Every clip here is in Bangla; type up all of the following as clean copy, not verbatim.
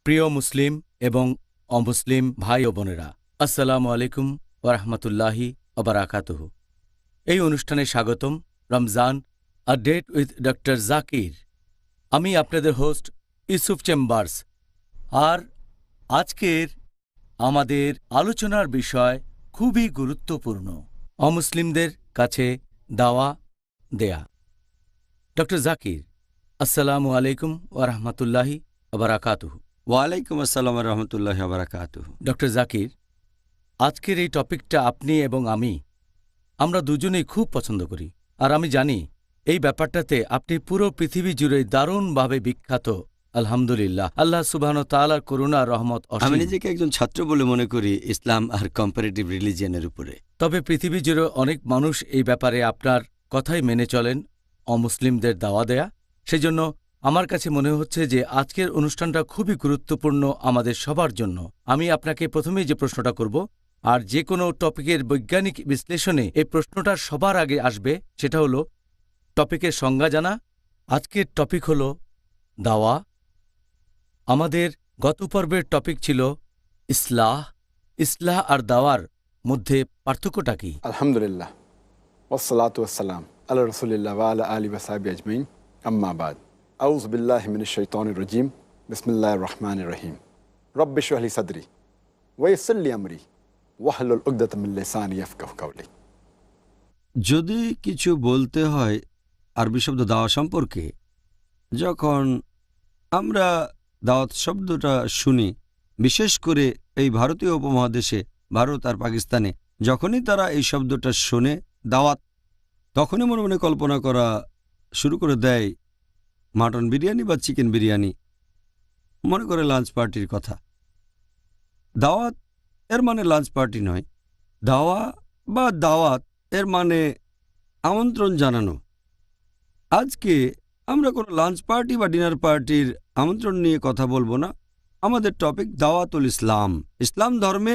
প্রিয় মুসলিম এবং অমুসলিম ভাই ও বোনেরা, আসসালামু আলাইকুম ওয়া রাহমাতুল্লাহি ওয়া বারাকাতুহু। এই অনুষ্ঠানে স্বাগতম। Ramzan a date with doctor Zakir. আমি আপনাদের হোস্ট ইউসুফ চেম্বার্স। আর আজকের আমাদের আলোচনার বিষয় খুবই গুরুত্বপূর্ণ, অমুসলিমদের কাছে দাওয়া দেয়া। ডক্টর জাকির, আসসালামু আলাইকুম ওয়া রাহমাতুল্লাহি ওয়া বারাকাতুহু। ওয়ালাইকুম আসসালাম রহমতুল্লাহ বারাকাতুহু। ডক্টর জাকির, আজকের এই টপিকটা আপনি এবং আমরা দুজনেই খুব পছন্দ করি। আর আমি জানি এই ব্যাপারটাতে আপনি পুরো পৃথিবী জুড়ে দারুণভাবে বিখ্যাত। আলহামদুলিল্লাহ, আল্লাহ সুবহানাহু ওয়া তাআলার করুণা রহমত আমি অসীম। নিজেকে একজন ছাত্র বলে মনে করি ইসলাম আর কম্পারেটিভ রিলিজিয়নের উপরে। তবে পৃথিবী জুড়ে অনেক মানুষ এই ব্যাপারে আপনার কথাই মেনে চলেন, অমুসলিমদের দাওয়া দেয়া। সেজন্য আমার কাছে মনে হচ্ছে যে আজকের অনুষ্ঠানটা খুবই গুরুত্বপূর্ণ আমাদের সবার জন্য। আমি আপনাকে প্রথমেই যে প্রশ্নটা করব, আর যে কোনো টপিকের বৈজ্ঞানিক বিশ্লেষণে এই প্রশ্নটা সবার আগে আসবে, সেটা হলো টপিকের সংজ্ঞা জানা। আজকের টপিক হলো দাওয়া। আমাদের গত পর্বের টপিক ছিল ইসলাহ। ইসলাহ আর দাওয়ার মধ্যে পার্থক্যটা কি? আলহামদুলিল্লাহ, ওয়াসসালাতু ওয়াসসালাম আলা রাসূলিল্লাহ ওয়া আলা আলিহি ওয়া সাহবিহি আজমাইন, আম্মা বাদ। আউযু বিল্লাহি মিনাশ শাইতানির রাজীম। বিসমিল্লাহির রহমানির রহিম। রব্বি ইশরাহ লি সাদরি ওয়া ইয়াসসির লি আমরি ওয়াহলুল উকদাতাম মিন লিসানি ইয়াফকাহু কাওলি। যদি কিছু বলতে হয় আরবি শব্দ দাওয়া সম্পর্কে, যখন আমরা দাওয়াত শব্দটা শুনি, বিশেষ করে এই ভারতীয় উপমহাদেশে, ভারত আর পাকিস্তানে, যখনই তারা এই শব্দটা শোনে দাওয়াত, তখনই মনে মনে কল্পনা করা শুরু করে দেয় মাটন বিরিয়ানি বা চিকেন বিরিয়ানি, মনে করে লাঞ্চ পার্টির কথা। দাওয়াত এর মানে লাঞ্চ পার্টি নয়। দাওয়া বা দাওয়াত এর মানে আমন্ত্রণ জানানো। আজকে আমরা কোনো লাঞ্চ পার্টি বা ডিনার পার্টির আমন্ত্রণ নিয়ে কথা বলবো না। আমাদের টপিক দাওয়াতুল ইসলাম, ইসলাম ধর্মে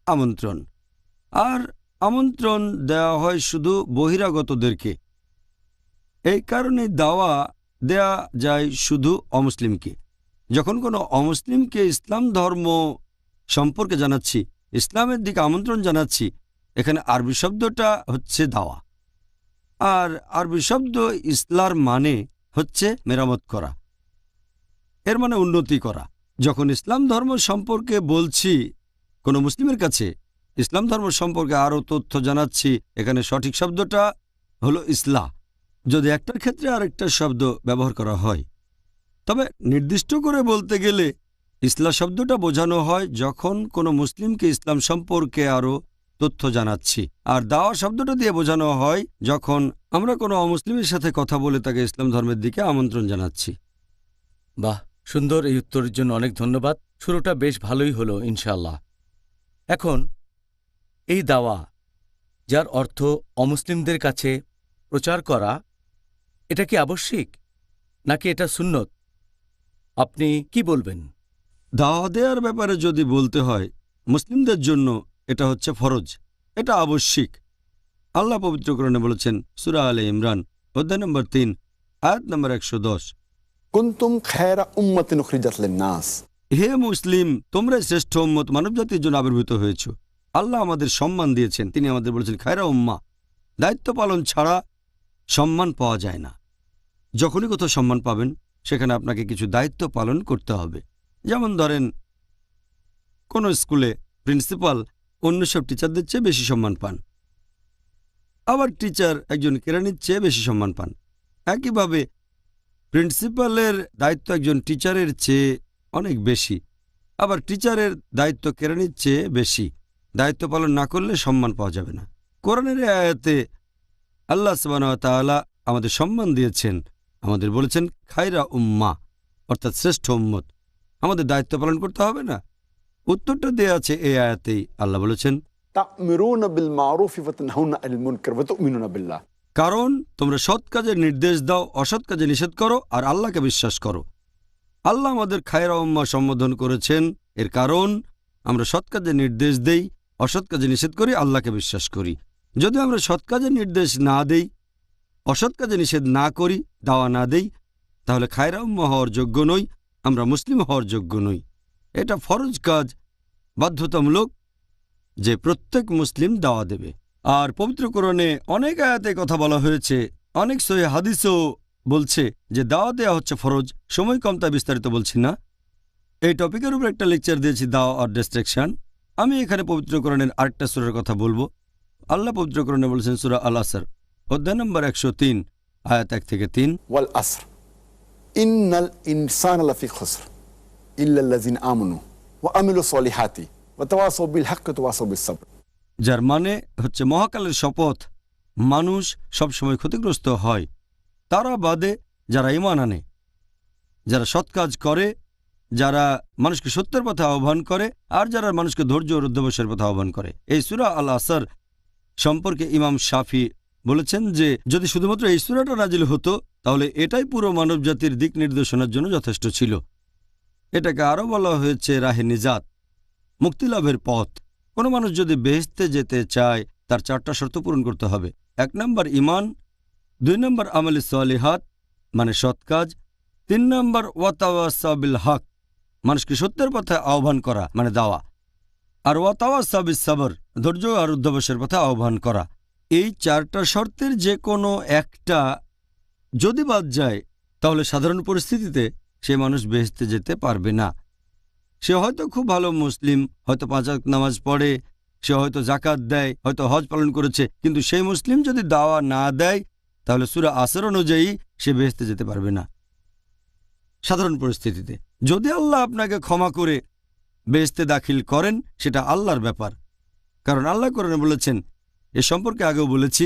আমন্ত্রণ। আর আমন্ত্রণ দেওয়া হয় শুধু বহিরাগতদেরকে। এই কারণে দাওয়া দেয়া যায় শুধু অমুসলিমকে। যখন কোনো অমুসলিমকে ইসলাম ধর্ম সম্পর্কে জানাচ্ছি, ইসলামের দিকে আমন্ত্রণ জানাচ্ছি, এখানে আরবি শব্দটা হচ্ছে দাওয়া। আর আরবি শব্দ ইসলার মানে হচ্ছে মেরামত করা, এর মানে উন্নতি করা। যখন ইসলাম ধর্ম সম্পর্কে বলছি কোনো মুসলিমের কাছে, ইসলাম ধর্ম সম্পর্কে আরও তথ্য জানাচ্ছি, এখানে সঠিক শব্দটা হলো ইসলাহ। যদি একটার ক্ষেত্রে আরেকটা শব্দ ব্যবহার করা হয়, তবে নির্দিষ্ট করে বলতে গেলে ইসলাহ শব্দটা বোঝানো হয় যখন কোনো মুসলিমকে ইসলাম সম্পর্কে আরও তথ্য জানাচ্ছি। আর দাওয়া শব্দটা দিয়ে বোঝানো হয় যখন আমরা কোনো অমুসলিমের সাথে কথা বলে তাকে ইসলাম ধর্মের দিকে আমন্ত্রণ জানাচ্ছি। বাহ, সুন্দর। এই উত্তরের জন্য অনেক ধন্যবাদ। শুরুটা বেশ ভালোই হলো ইনশাআল্লাহ। এখন এই দাওয়া, যার অর্থ অমুসলিমদের কাছে প্রচার করা, এটা কি আবশ্যিক নাকি এটা সুন্নত? আপনি কি বলবেন? দাওয়া দেওয়ার ব্যাপারে যদি বলতে হয়, মুসলিমদের জন্য এটা হচ্ছে ফরজ, এটা আবশ্যিক। আল্লাহ পবিত্র কোরআনে বলেছেন, সূরা আলে ইমরান অধ্যায় নম্বর 3 আয়াত নম্বর 110, কুনতুম খায়রা উম্মাতিন উখরিজাত লিন-নাস। হে মুসলিম, তোমরাই শ্রেষ্ঠ উম্মত, মানবজাতির জন্য আবির্ভূত হয়েছো। আল্লাহ আমাদের সম্মান দিয়েছেন, তিনি আমাদের বলেছেন খায়রা উম্মাহ। দায়িত্ব পালন ছাড়া সম্মান পাওয়া যায় না। যখনই কোথাও সম্মান পাবেন, সেখানে আপনাকে কিছু দায়িত্ব পালন করতে হবে। যেমন ধরেন, কোনো স্কুলে প্রিন্সিপাল অন্য সব টিচারদের চেয়ে বেশি সম্মান পান, আবার টিচার একজন কেরানির চেয়ে বেশি সম্মান পান। একইভাবে প্রিন্সিপালের দায়িত্ব একজন টিচারের চেয়ে অনেক বেশি, আবার টিচারের দায়িত্ব কেরানির চেয়ে বেশি। দায়িত্ব পালন না করলে সম্মান পাওয়া যাবে না। কোরআনের আয়াতে আল্লাহ সুবহানাহু ওয়া তাআলা আমাদের সম্মান দিয়েছেন, আমাদের বলেছেন খায়রা উম্মাহ, অর্থাৎ শ্রেষ্ঠ উম্মত। আমাদের দায়িত্ব পালন করতে হবে না? উত্তরটা দেয়া আছে এই আয়াতেই। আল্লাহ বলেছেন, তা'মুরুনা বিল মা'রুফি ওয়া তানহাউনা আনিল মুনকার ওয়া তু'মিনুনা বিল্লাহ। কারণ তোমরা সৎ কাজের নির্দেশ দাও, অসৎ কাজে নিষেধ করো, আর আল্লাহকে বিশ্বাস করো। আল্লাহ আমাদের খায়রা উম্মাহ সম্বোধন করেছেন, এর কারণ আমরা সৎ কাজের নির্দেশ দেই, অসৎ কাজে নিষেধ করি, আল্লাহকে বিশ্বাস করি। যদি আমরা সৎ কাজের নির্দেশ না দেই, অসৎ কাজে নিষেধ না করি, দাওয়া না দেই, তাহলে খায়রা উম্মাহ হওয়ার যোগ্য নই, আমরা মুসলিম হওয়ার যোগ্য নই। এটা ফরজ কাজ, বাধ্যতামূলক যে প্রত্যেক মুসলিম দাওয়া দেবে। আর পবিত্র কোরআনে অনেক আয়াতে কথা বলা হয়েছে, অনেক সহিহ হাদিসও বলছে যে দাওয়া দেওয়া হচ্ছে ফরজ। সময় কম, তাই বিস্তারিত বলছি না। এই টপিকের উপর একটা লেকচার দিয়েছি, দাওয়া আর ডিস্ট্রাকশন। আমি এখানে পবিত্র কোরআনের আরেকটা সূরার কথা বলবো। আল্লাহ পবিত্র কোরআনে বলেছেন সূরা আল আসর অধ্যায় নম্বর 103 আয়াত 1 থেকে 3, ওয়াল আসর ইন্নাল ইনসানা লাফি খুসর ইল্লাল্লাযিনা আমানু ওয়া আমিলুস সলিহাতি ওয়া তাওয়াসাউ বিল হাক্কি ওয়া তাওয়াসাউ বিস সাবর। যার মানে হচ্ছে মহাকালের শপথ, মানুষ সবসময় ক্ষতিগ্রস্ত হয় তারা বাদে যারা ঈমান আনে, যারা সৎ কাজ করে, যারা মানুষকে সত্যের পথে আহ্বান করে, আর যারা মানুষকে ধৈর্য ও অধ্যবসায়ের পথে আহ্বান করে। এই সূরা আল আসর সম্পর্কে ইমাম শাফি বলেছেন যে যদি শুধুমাত্র এই সূরাটা নাজিল হতো তাহলে এটাই পুরো মানবজাতির দিক নির্দেশনার জন্য যথেষ্ট ছিল। এটাকে আরও বলা হয়েছে রাহে নিজাত, মুক্তিলাভের পথ। কোনো মানুষ যদি বেহেশতে যেতে চায় তার 4টা শর্ত পূরণ করতে হবে। 1 নম্বর ঈমান, 2 নম্বর আমলে সালিহাত মানে সৎ কাজ, 3 নম্বর ওয়াতাওয়াসা বিল হক মানুষকে সত্যের পথে আহ্বান করা মানে দাওয়া, আর ওয়াতাওয়াসা বিস সাবর ধৈর্য আর অধ্যবসায়ের পথে আহ্বান করা। এই 4টা শর্তের যে কোনো একটা যদি বাদ যায় তাহলে সাধারণ পরিস্থিতিতে সে মানুষ বেহেশতে যেতে পারবে না। সে হয়তো খুব ভালো মুসলিম, হয়তো 5 ওয়াক্ত নামাজ পড়ে, সে হয়তো জাকাত দেয়, হয়তো হজ পালন করেছে, কিন্তু সেই মুসলিম যদি দাওয়া না দেয় তাহলে সূরা আসর অনুযায়ী সে বেহেশতে যেতে পারবে না সাধারণ পরিস্থিতিতে। যদি আল্লাহ আপনাকে ক্ষমা করে বেহেশতে দাখিল করেন সেটা আল্লাহর ব্যাপার, কারণ আল্লাহ কোরআনে বলেছেন, এ সম্পর্কে আগেও বলেছি,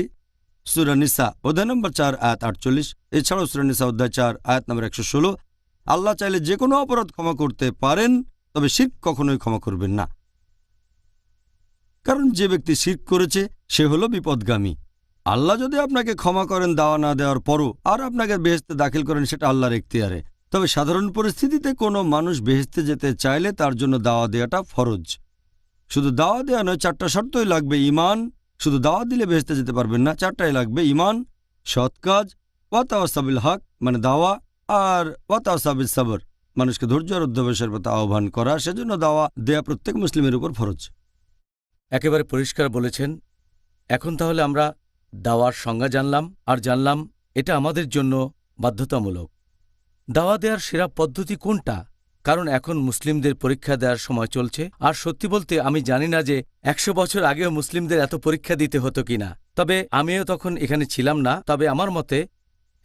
সূরা নিসা অধ্যায় নম্বর 4 আয়াত 48, এছাড়াও সূরা নিসা অধ্যায় 4 আয়াত নম্বর 116, আল্লাহ চাইলে যে কোনো অপরাধ ক্ষমা করতে পারেন, তবে শিরক কখনোই ক্ষমা করবেন না। কারণ যে ব্যক্তি শিরক করেছে সে হলো বিপদগামী। আল্লাহ যদি আপনাকে ক্ষমা করেন দাওয়া না দেওয়ার পরও, আর আপনাকে বেহেশতে দাখিল করেন, সেটা আল্লাহর ইখতিয়ারে। তবে সাধারণ পরিস্থিতিতে কোনো মানুষ বেহেশতে যেতে চাইলে তার জন্য দাওয়া দেওয়াটা ফরজ। শুধু দাওয়া দেওয়া নয়, 4টা শর্তই লাগবে। ঈমান, শুধু দাওয়া দিলে বেহেশতে যেতে পারবেন না, 4টাই লাগবে। ঈমান, সৎ কাজ, ওয়াতাওয়াসা বিল হক মানে দাওয়া, আর ওয়াতাওয়াসা বিস সাবর মানুষকে ধৈর্য আর অধ্যবসায়ের পথে আহ্বান করা। সেজন্য দাওয়া দেয়া প্রত্যেক মুসলিমের উপর ফরজ। একেবারে পরিষ্কার বলেছেন। এখন তাহলে আমরা দাওয়ার সংজ্ঞা জানলাম, আর জানলাম এটা আমাদের জন্য বাধ্যতামূলক। দাওয়া দেওয়ার সেরা পদ্ধতি কোনটা? কারণ এখন মুসলিমদের পরীক্ষা দেওয়ার সময় চলছে, আর সত্যি বলতে আমি জানি না যে 100 বছর আগেও মুসলিমদের এত পরীক্ষা দিতে হতো কিনা। তবে আমিও তখন এখানে ছিলাম না। তবে আমার মতে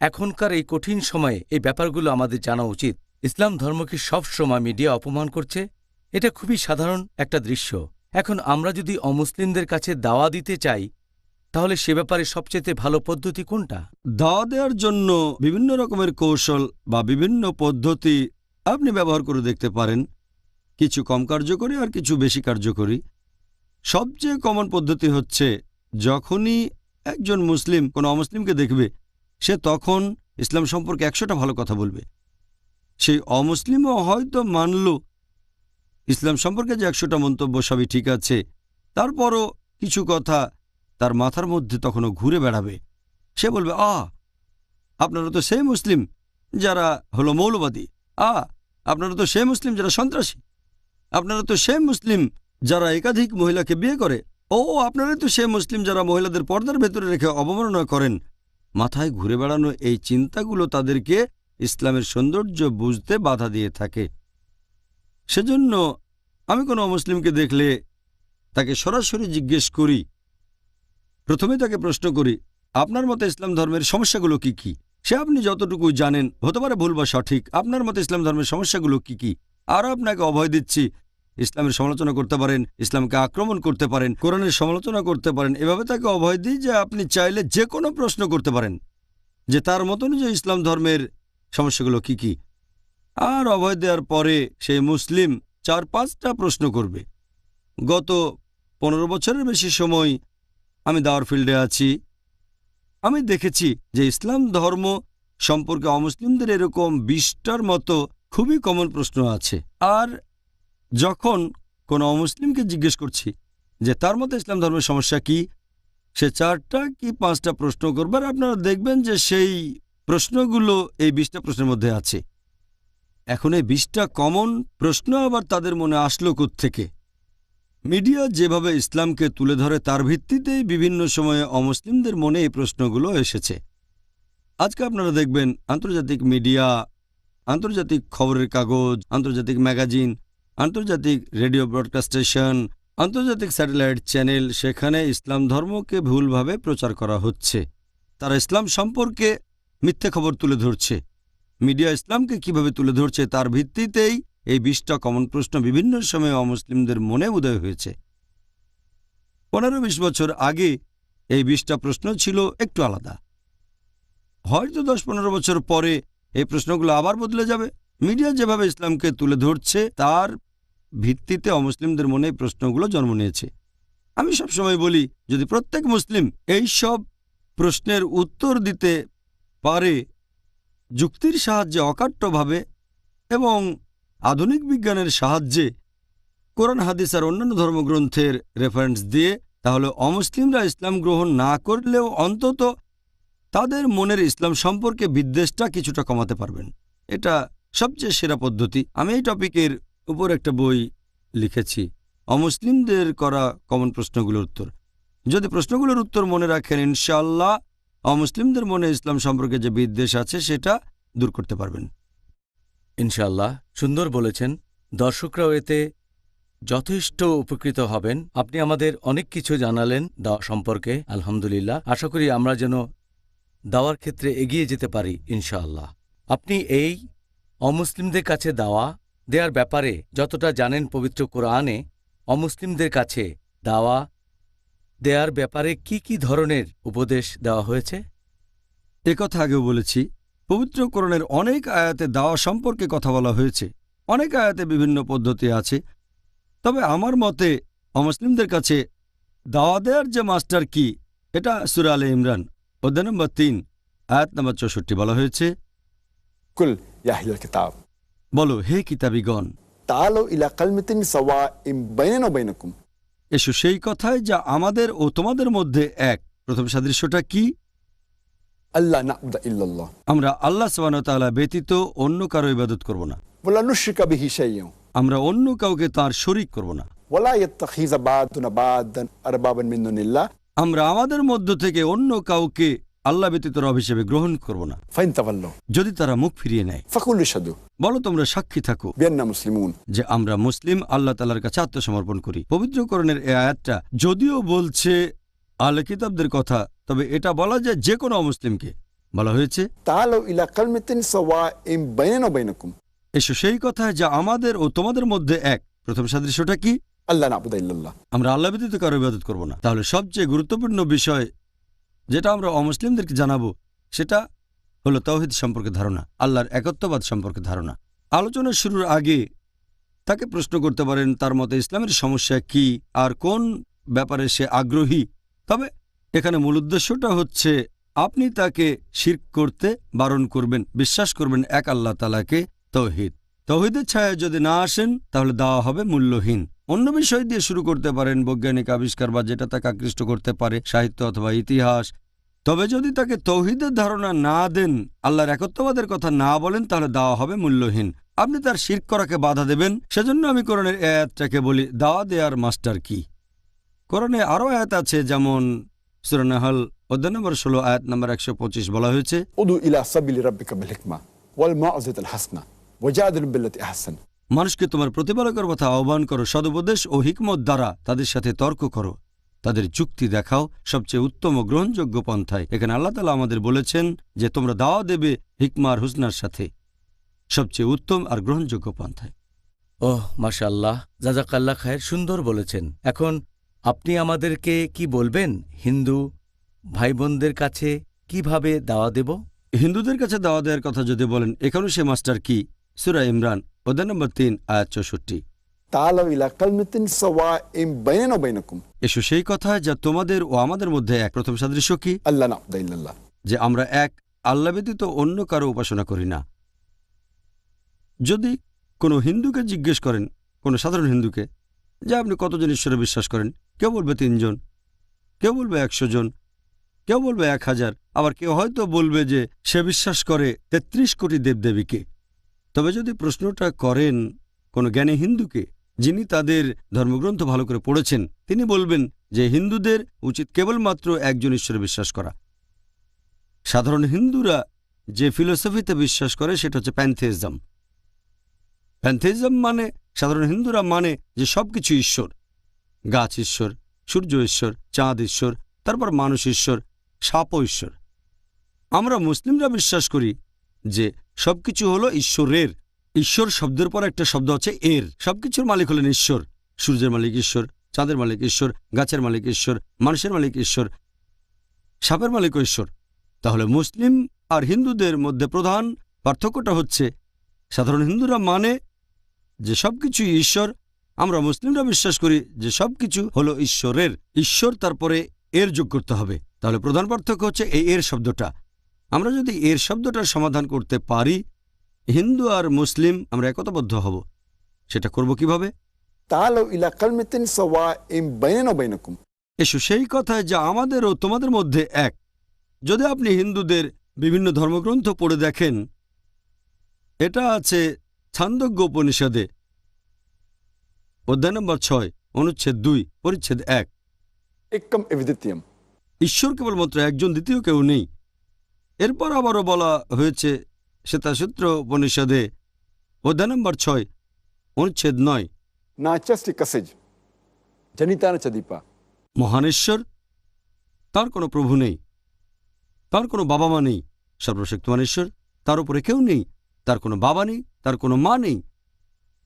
এখনকার এই কঠিন সময়ে এই ব্যাপারগুলো আমাদের জানা উচিত। ইসলাম ধর্মকে সব সময় মিডিয়া অপমান করছে, এটা খুবই সাধারণ একটা দৃশ্য। এখন আমরা যদি অমুসলিমদের কাছে দাওয়া দিতে চাই তাহলে সে ব্যাপারে সবচেয়ে ভালো পদ্ধতি কোনটা? দাওয়া দেওয়ার জন্য বিভিন্ন রকমের কৌশল বা বিভিন্ন পদ্ধতি আপনি ব্যবহার করে দেখতে পারেন, কিছু কম কার্যকরী আর কিছু বেশি কার্যকরী। সবচেয়ে কমন পদ্ধতি হচ্ছে যখনই একজন মুসলিম কোনো অমুসলিমকে দেখবে, সে তখন ইসলাম সম্পর্কে 100টা ভালো কথা বলবে। সেই অমুসলিমও হয়তো মানল ইসলাম সম্পর্কে যে 100টা মন্তব্য সবই ঠিক আছে, তারপরও কিছু কথা তার মাথার মধ্যে তখনও ঘুরে বেড়াবে। সে বলবে, আপনারা তো সেই মুসলিম যারা হলো মৌলবাদী, আপনারা তো সেই মুসলিম যারা সন্ত্রাসী, আপনারা তো সেই মুসলিম যারা একাধিক মহিলাকে বিয়ে করে, আপনারাই তো সেই মুসলিম যারা মহিলাদের পর্দার ভেতরে রেখে অবমাননা করেন। মাথায় ঘুরে বেড়ানো এই চিন্তাগুলো তাদেরকে ইসলামের সৌন্দর্য বুঝতে বাধা দিয়ে থাকে। সেজন্য আমি কোনো অমুসলিমকে দেখলে তাকে সরাসরি জিজ্ঞেস করি, প্রথমে তাকে প্রশ্ন করি, আপনার মতে ইসলাম ধর্মের সমস্যাগুলো কি কি? সে আপনি যতটুকু জানেন, হতে পারে ভুল বা সঠিক, আপনার মতে ইসলাম ধর্মের সমস্যাগুলো কি কি? আরও আপনাকে অভয় দিচ্ছি, ইসলামের সমালোচনা করতে পারেন, ইসলামকে আক্রমণ করতে পারেন, কোরআনের সমালোচনা করতে পারেন। এভাবে তাকে অভয় দিই যে আপনি চাইলে যে কোনো প্রশ্ন করতে পারেন, যে তার মত অনুযায়ী ইসলাম ধর্মের সমস্যাগুলো কি কি। আর অভয় দেওয়ার পরে সেই মুসলিম 4-5টা প্রশ্ন করবে। গত 15 বছরের বেশি সময় আমি দাওয়ার ফিল্ডে আছি। আমি দেখেছি যে ইসলাম ধর্ম সম্পর্কে অমুসলিমদের এরকম 20টার মতো খুবই কমন প্রশ্ন আছে। আর যখন কোনো অমুসলিমকে জিজ্ঞেস করছি যে তার মতে ইসলাম ধর্মের সমস্যা কি, সে 4টা কি 5টা প্রশ্ন করবার, আপনারা দেখবেন যে সেই প্রশ্নগুলো এই 20টা প্রশ্নের মধ্যে আছে। এখন এই 20টা কমন প্রশ্ন আবার তাদের মনে আসলো কোত্থেকে? মিডিয়া যেভাবে ইসলামকে তুলে ধরে তার ভিত্তিতেই বিভিন্ন সময়ে অমুসলিমদের মনে এই প্রশ্নগুলো এসেছে। আজকে আপনারা দেখবেন আন্তর্জাতিক মিডিয়া, আন্তর্জাতিক খবরের কাগজ, আন্তর্জাতিক ম্যাগাজিন, আন্তর্জাতিক রেডিও ব্রডকাস্ট স্টেশন, আন্তর্জাতিক স্যাটেলাইট চ্যানেল, সেখানে ইসলাম ধর্মকে ভুলভাবে প্রচার করা হচ্ছে। তারা ইসলাম সম্পর্কে মিথ্যে খবর তুলে ধরছে। মিডিয়া ইসলামকে কিভাবে তুলে ধরছে তার ভিত্তিতেই এই 20টা কমন প্রশ্ন বিভিন্ন সময়ে অমুসলিমদের মনে উদয় হয়েছে। 15-20 বছর আগে এই 20টা প্রশ্ন ছিল একটু আলাদা। হয়তো 10-15 বছর পরে এই প্রশ্নগুলো আবার বদলে যাবে। মিডিয়া যেভাবে ইসলামকে তুলে ধরছে তার ভিত্তিতে অমুসলিমদের মনে এই প্রশ্নগুলো জন্ম নিয়েছে। আমি সবসময় বলি, যদি প্রত্যেক মুসলিম এই সব প্রশ্নের উত্তর দিতে পারে যুক্তির সাহায্যে, অকাট্যভাবে এবং আধুনিক বিজ্ঞানের সাহায্যে, কোরআন হাদিস আর অন্যান্য ধর্মগ্রন্থের রেফারেন্স দিয়ে, তাহলে অমুসলিমরা ইসলাম গ্রহণ না করলেও অন্তত তাদের মনের ইসলাম সম্পর্কে বিদ্বেষটা কিছুটা কমাতে পারবেন। এটা সবচেয়ে সেরা পদ্ধতি। আমি এই টপিকের উপর একটা বই লিখেছি, অমুসলিমদের করা কমন প্রশ্নগুলোর উত্তর। যদি প্রশ্নগুলোর উত্তর মনে রাখেন, ইনশাআল্লাহ অমুসলিমদের মনে ইসলাম সম্পর্কে যে বিদ্বেষ আছে সেটা দূর করতে পারবেন। ইনশাআল্লাহ, সুন্দর বলেছেন। দর্শকরাও এতে যথেষ্ট উপকৃত হবেন। আপনি আমাদের অনেক কিছু জানালেন দাওয়া সম্পর্কে। আলহামদুলিল্লাহ, আশা করি আমরা যেন দাওয়ার ক্ষেত্রে এগিয়ে যেতে পারি ইনশাআল্লাহ। আপনি এই অমুসলিমদের কাছে দাওয়া দেওয়ার ব্যাপারে যতটা জানেন, পবিত্র কোরআনে অমুসলিমদের কাছে দাওয়া দেওয়ার ব্যাপারে কি কি ধরনের উপদেশ দেওয়া হয়েছে? কথা আগেও বলেছি, পবিত্র কোরআনের অনেক আয়াতে দাওয়া সম্পর্কে কথা বলা হয়েছে। অনেক আয়াতে বিভিন্ন পদ্ধতি আছে। তবে আমার মতে অমুসলিমদের কাছে দাওয়া দেওয়ার যে মাস্টার কি, এটা সূরা আলে ইমরান অধ্যায় নম্বর 3 আয়াত নম্বর 64 বলা হয়েছে, কুল ইয়া আহলাল কিতাব, বলো হে কিতাবীগণ, তাআলু ইলা কালিমাতিন সাওয়াইন বাইনানা ওয়া বাইনাকুম, এসো সেই কথায় যা আমাদের ও তোমাদের মধ্যে এক। প্রথম সাদৃশ্যটা কি? আল্লা না'বুদা ইল্লাল্লাহ, আমরা আল্লাহ সুবহানাহু ওয়া তাআলা ব্যতীত অন্য কারো ইবাদত করব না। ওয়ালা নুশরিকা বিহি শাইয়্যান, আমরা অন্য কাউকে তার শরীক করব না। ওয়ালা ইয়াত্তাখিযা বা'দুনা বা'দান আরবাবান মিন দুনিল্লাহ, আমরা আমাদের মধ্য থেকে অন্য কাউকে আল্লাহ ব্যতীত রব হিসেবে গ্রহণ করব না। ফাইন তাওয়াল্লাউ, যদি তারা মুখ ফিরিয়ে নেয়, ফাকুলু শাদু, বলো তোমরা সাক্ষী থাকো বিআন্না মুসলিমুন, যে আমরা মুসলিম, আল্লাহ তাআলার কাছে আত্মসমর্পণ করি। পবিত্র কোরআনের এই আয়াতটা যদিও বলছে আহলে কিতাবদের কথা, তবে এটা বলা যায় যে কোনো অমুসলিমকে। বলা হয়েছে, তাআলু ইলা কালিমাতিন সাওয়াইন বাইনানা ওয়া বাইনাকুম, এসো সেই কথা যা আমাদের ও তোমাদের মধ্যে এক। প্রথম সাদৃশ্যটা কি? আল্লা না'বুদা ইল্লাল্লাহ, আমরা আল্লাহ ব্যতীত কারো ইবাদত করব না। তাহলে সবচেয়ে গুরুত্বপূর্ণ বিষয় যেটা আমরা অমুসলিমদেরকে জানাবো সেটা হলো তাওহীদ সম্পর্কে ধারণা, আল্লাহর একত্ববাদ সম্পর্কে ধারণা। আলোচনা শুরুর আগে তাকে প্রশ্ন করতে পারেন তার মতে ইসলামের সমস্যা কি আর কোন ব্যাপারে সে আগ্রহী। তবে এখানে মূল উদ্দেশ্যটা হচ্ছে আপনি তাকে শিরক করতে বারণ করবেন, বিশ্বাস করবেন এক আল্লাহ তাআলাকে, তাওহীদ। তাওহীদের ছায়ায় যদি না আসেন তাহলে দেওয়া হবে মূল্যহীন। অন্য বিষয় দিয়ে শুরু করতে পারেন, বৈজ্ঞানিক আবিষ্কার বা যেটা তাকে আকৃষ্ট করতে পারে, সাহিত্য অথবা ইতিহাস। তবে যদি তাকে তাওহীদের ধারণা না দেন, আল্লাহর একত্ববাদের কথা না বলেন, তাহলে দেওয়া হবে মূল্যহীন। আপনি তার শিরক করাকে বাধা দেবেন। সেজন্য আমি কোরআনের এই আয়াতটাকে বলি দাওয়া দেয়ার মাস্টার কি। কোরআনে আরও আয়াত আছে, যেমন সূরা নাহল অধ্যায় নম্বর 16 আয়াত নম্বর 125 বলা হয়েছে, উদু ইলা সাবিলি রাব্বিকা বিল হিকমা ওয়াল মাউযিজাতিল হাসানা ওয়াজাদিলুম বিল্লাতি আহসান, মানুষকে তোমার প্রতিপালকের কথা আহ্বান করো, সদুপদেশ ও হিকমত দ্বারা তাদের সাথে তর্ক করো, তাদের যুক্তি দেখাও সবচেয়ে উত্তম ও গ্রহণযোগ্য পন্থায়। এখানে আল্লাহ তাআলা আমাদের বলেছেন যে তোমরা দাওয়া দেবে হিকমা আর হুসনার সাথে, সবচেয়ে উত্তম আর গ্রহণযোগ্য পন্থায়। ওহ মাশাআল্লাহ, জাযাকাল্লাহ খায়ের, সুন্দর বলেছেন। এখন আপনি আমাদেরকে কি বলবেন হিন্দু ভাই বোনদের কাছে কিভাবে দাওয়া দেব? হিন্দুদের কাছে দাওয়া দেওয়ার কথা যদি বলেন, এখানেও সে মাস্টার কি। সূরা ইমরান অধ্যায় নম্বর 3 আয়াত 64, তাআলু ইলা কালিমাতিন সাওয়াইন বাইনানা ওয়া বাইনাকুম, এসো সেই কথা যা তোমাদের ও আমাদের মধ্যে এক। প্রথম সাদৃশ্য কি? আল্লা না'বুদা ইল্লাল্লাহ, যে আমরা এক আল্লাহ ব্যতীত অন্য কারো উপাসনা করি না। যদি কোনো হিন্দুকে জিজ্ঞেস করেন, কোনো সাধারণ হিন্দুকে, যে আপনি কতজন ঈশ্বরে বিশ্বাস করেন, কেউ বলবে 3 জন, কেউ বলবে 100 জন, কেউ বলবে 1000, আবার কেউ হয়তো বলবে যে সে বিশ্বাস করে 33 কোটি দেবদেবীকে। তবে যদি প্রশ্নটা করেন কোনো জ্ঞানী হিন্দুকে, যিনি তাদের ধর্মগ্রন্থ ভালো করে পড়েছেন, তিনি বলবেন যে হিন্দুদের উচিত কেবলমাত্র একজন ঈশ্বরে বিশ্বাস করা। সাধারণ হিন্দুরা যে ফিলোসফিতে বিশ্বাস করে সেটা হচ্ছে প্যান্থেইজম। প্যান্থেইজম মানে, সাধারণ হিন্দুরা মানে যে সবকিছু ঈশ্বর। গাছ ঈশ্বর, সূর্য ঈশ্বর, চাঁদ ঈশ্বর, তারপর মানুষ ঈশ্বর, সাপও ঈশ্বর। আমরা মুসলিমরা বিশ্বাস করি যে সবকিছু হলো ঈশ্বরের। ঈশ্বর শব্দের পর একটা শব্দ আছে এর। সবকিছুর মালিক হলেন ঈশ্বর। সূর্যের মালিক ঈশ্বর, চাঁদের মালিক ঈশ্বর, গাছের মালিক ঈশ্বর, মানুষের মালিক ঈশ্বর, সাপের মালিকও ঈশ্বর। তাহলে মুসলিম আর হিন্দুদের মধ্যে প্রধান পার্থক্যটা হচ্ছে সাধারণ হিন্দুরা মানে যে সবকিছু ঈশ্বর, আমরা মুসলিমরা বিশ্বাস করি যে সবকিছু হলো ঈশ্বরের। ঈশ্বর তারপরে এর যোগ করতে হবে। তাহলে প্রধান পার্থক্য হচ্ছে এই এর শব্দটা। আমরা যদি এর শব্দটার সমাধান করতে পারি, হিন্দু আর মুসলিম আমরা একতাবদ্ধ হব। সেটা করব কিভাবে? তাআলাউ ইলা কালিমাতিন সাওয়াইন বাইনানা ওয়া বাইনাকুম। এসো সেই কথায় যা আমাদের ও তোমাদের মধ্যে এক। যদি আপনি হিন্দুদের বিভিন্ন ধর্মগ্রন্থ পড়ে দেখেন, এটা আছে ছান্দোগ্য উপনিষদে, অধ্যায় নম্বর 6, অনুচ্ছেদ 2, পরিচ্ছেদ 1। একম এভিদিত্যম। ঈশ্বর কেবলমাত্র একজন, দ্বিতীয় কেউ নেই। এরপর আবারও বলা হয়েছে শ্বেতাসূত্র উপনিষদে, অধ্যায় নম্বর 6, অনুচ্ছেদ 9, নাচাস্তি কাসেজ জনিতানা চদীপা। মহান ঈশ্বর, তার কোনো প্রভু নেই, তার কোনো বাবা মা নেই। সর্বশক্তিমান ঈশ্বর, তার উপরে কেউ নেই, তার কোনো বাবা নেই, তার কোনো মা নেই।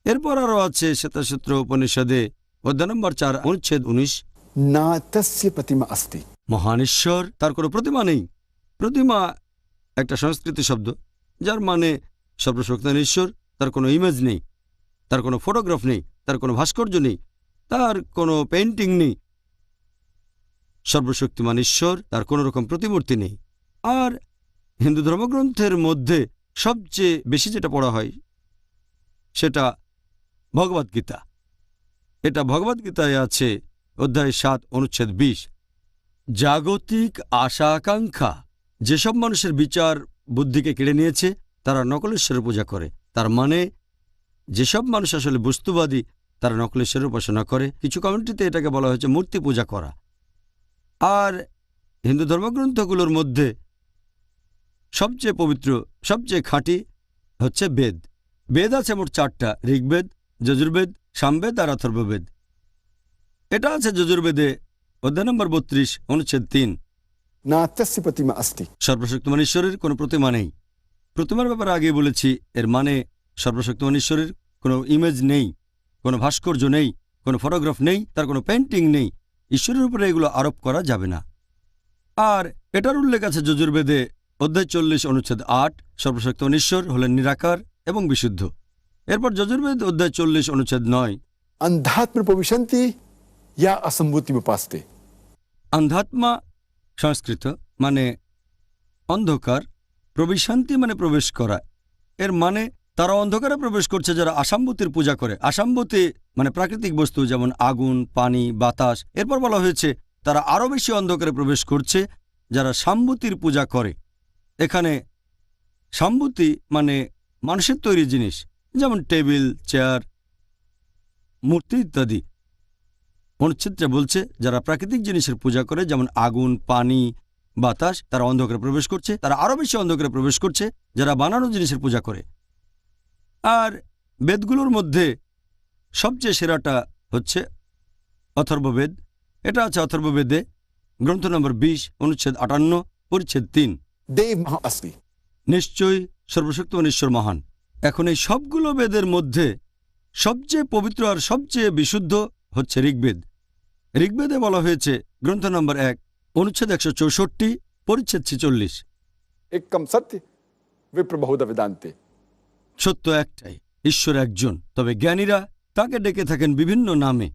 এরপর আরও আছে শ্বেতাসূত্র উপনিষদে, অধ্যায় নম্বর 4, অনুচ্ছেদ 19, না তস্য প্রতিমা আস্তি। মহান ঈশ্বর, তার কোনো প্রতিমা নেই। প্রতিমা একটা সংস্কৃত শব্দ, যার মানে সর্বশক্তিমান ঈশ্বর, তার কোনো ইমেজ নেই, তার কোনো ফটোগ্রাফ নেই, তার কোনো ভাস্কর্য নেই, তার কোনো পেইন্টিং নেই। সর্বশক্তিমান ঈশ্বর, তার কোনো রকম প্রতিমূর্তি নেই। আর হিন্দু ধর্মগ্রন্থের মধ্যে সবচেয়ে বেশি যেটা পড়া হয় সেটা ভগবদ্গীতা। এটা ভগবদ্গীতায় আছে, অধ্যায় 7, অনুচ্ছেদ 20, জাগতিক আশা আকাঙ্ক্ষা। যেসব মানুষের বিচার বুদ্ধিকে কেড়ে নিয়েছে তারা নকলেশ্বরের পূজা করে। তার মানে যেসব মানুষ আসলে বস্তুবাদী তারা নকলেশ্বরের উপাসনা করে। কিছু কমিউনিটিতে এটাকে বলা হয়েছে মূর্তি পূজা করা। আর হিন্দু ধর্মগ্রন্থগুলোর মধ্যে সবচেয়ে পবিত্র, সবচেয়ে খাঁটি হচ্ছে বেদ। বেদ আছে মোট 4টা, ঋগ্বেদ, যজুর্বেদ, সামবেদ আর অথর্ববেদ। এটা আছে যজুর্বেদে, অধ্যায় নম্বর 32, অনুচ্ছেদ 3, না তস্য প্রতিমা আস্তি। সর্বশক্তিমান ঈশ্বরের কোনো প্রতিমা নেই। প্রতিমার ব্যাপারে আগে বলেছি, এর মানে সর্বশক্তিমান ঈশ্বরের কোনো ইমেজ নেই, কোনো ভাস্কর্য নেই, কোনো ফটোগ্রাফ নেই, তার কোনো পেইন্টিং নেই। ঈশ্বরের উপরে এগুলো আরোপ করা যাবে না। আর এটার উল্লেখ আছে যজুর্বেদে, অধ্যায় 40, অনুচ্ছেদ 8, সর্বশক্তিমান ঈশ্বর হলেন নিরাকার এবং বিশুদ্ধ। এরপর যজুর্বেদ, অধ্যায় 40, অনুচ্ছেদ 9, अंधात्म प्रविशन्ति या असंभूति उपास्ते। অন্ধাত্মা সংস্কৃত মানে অন্ধকার, প্রবিশান্তি মানে প্রবেশ করা। এর মানে তারা অন্ধকারে প্রবেশ করছে যারা আসাম্বুতির পূজা করে। আসাম্বুতি মানে প্রাকৃতিক বস্তু, যেমন আগুন, পানি, বাতাস। এরপর বলা হয়েছে তারা আরও বেশি অন্ধকারে প্রবেশ করছে যারা সাম্বুতির পূজা করে। এখানে সাম্বুতি মানে মানুষের তৈরি জিনিস, যেমন টেবিল, চেয়ার, মূর্তি ইত্যাদি। অনুচ্ছেদটা বলছে যারা প্রাকৃতিক জিনিসের পূজা করে, যেমন আগুন, পানি, বাতাস, তারা অন্ধকারে প্রবেশ করছে। তারা আরও বেশি অন্ধকারে প্রবেশ করছে যারা বানানো জিনিসের পূজা করে। আর বেদগুলোর মধ্যে সবচেয়ে সেরাটা হচ্ছে অথর্ববেদ। এটা আছে অথর্ববেদে, গ্রন্থ নম্বর 20, অনুচ্ছেদ 58, পরিচ্ছেদ 3, देव महा अस्ति। নিশ্চয়ই সর্বশক্তিমান ঈশ্বর মহান। এখন এই সবগুলো বেদের মধ্যে সবচেয়ে পবিত্র আর সবচেয়ে বিশুদ্ধ হচ্ছে ঋগ্বেদ। ঋগ্বেদে বলা হয়েছে, গ্রন্থ নম্বর 1, অনুচ্ছেদ 164, পরিচ্ছেদ 46, एकम सत्य विप्र बहुधा वेदांते। সত্য একটাই, ঈশ্বর একজন, তবে জ্ঞানীরা তাকে ডেকে থাকেন বিভিন্ন নামে।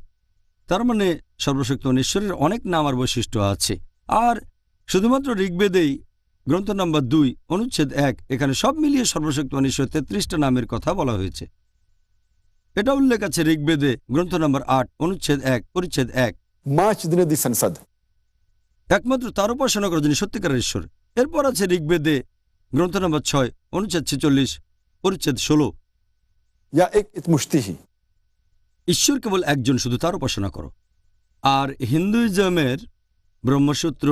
তার মানে সর্বশক্তিমান ঈশ্বরের অনেক নাম আর বৈশিষ্ট্য আছে। আর শুধুমাত্র ঋগ্বেদেই গ্রন্থ নম্বর 2, অনুচ্ছেদ 1, এখানে সব মিলিয়ে সর্বশক্তিমান ঈশ্বর 33টা নামের কথা বলা হয়েছে। এটা উল্লেখ আছে ঋগ্বেদে, গ্রন্থ নম্বর 8, অনুচ্ছেদ 1, পরিচ্ছেদ 1, माच दिन दी संसद। একমাত্র তার উপাসনা করা যিনি সত্যিকারের ঈশ্বর। এরপর আছে ঋগ্বেদে, গ্রন্থ নম্বর 6, অনুচ্ছেদ 46, পরিচ্ছেদ 16, या एक इतमुश्ती ही। ঈশ্বর কেবল একজন, শুধু তার উপাসনা করো। আর হিন্দুইজমের ব্রহ্মসূত্র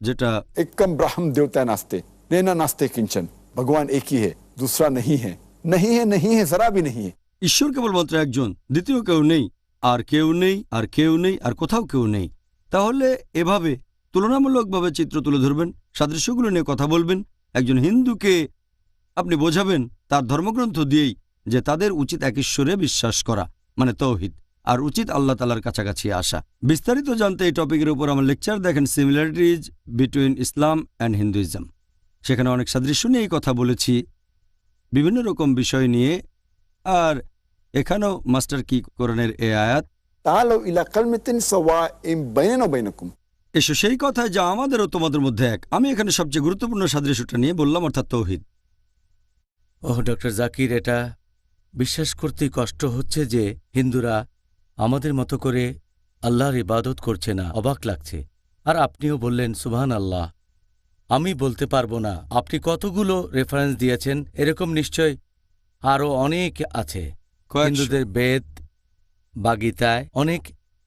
যেটা एकम ब्राह्म देवता नास्ते नैना नास्ते किंचन, भगवान एक ही है, दूसरा नहीं है, नहीं है, नहीं है, जरा भी नहीं है। ঈশ্বর কেবলমাত্র একজন, দ্বিতীয় কেউ নেই, আর কেউ নেই, আর কেউ নেই, আর কোথাও কেউ নেই। তাহলে এভাবে তুলনামূলকভাবে চিত্র তুলে ধরবেন, সাদৃশ্যগুলো নিয়ে কথা বলবেন। একজন হিন্দুকে আপনি বোঝাবেন তার ধর্মগ্রন্থ দিয়েই যে তাদের উচিত এক ঈশ্বরে বিশ্বাস করা, মানে তৌহিদ, আর উচিত আল্লাহ তাআলার কাছাকাছি আসা। বিস্তারিত জানতে এই টপিকের উপর আমার লেকচার দেখেন, similarities between Islam and Hinduism. সেখানে অনেক সাদৃশ্য নিয়ে এই কথা বলেছি, বিভিন্ন রকম বিষয় নিয়ে। আর এখানেও মাস্টার কি কোরআনের এ আয়াত, तालो इला कलमतिन सवाइम बैनना व बैनकुम। এসো সেই কথায় যা আমাদের ও তোমাদের মধ্যে এক। আমি এখানে সবচেয়ে গুরুত্বপূর্ণ সাদৃশ্যটা নিয়ে বললাম, অর্থাৎ তৌহিদ। ওহ ডক্টর জাকির, এটা বিশ্বাস করতেই কষ্ট হচ্ছে যে হিন্দুরা আমাদের মতো করে আল্লাহর ইবাদত করছে না। অবাক লাগছে। আর আপনিও বললেন সুবহান আল্লাহ। আমি বলতে পারবো না আপনি কতগুলো রেফারেন্স দিয়েছেন, এরকম নিশ্চয় আরও অনেক আছে। হিন্দুদের বেদ বা গীতায় অনেক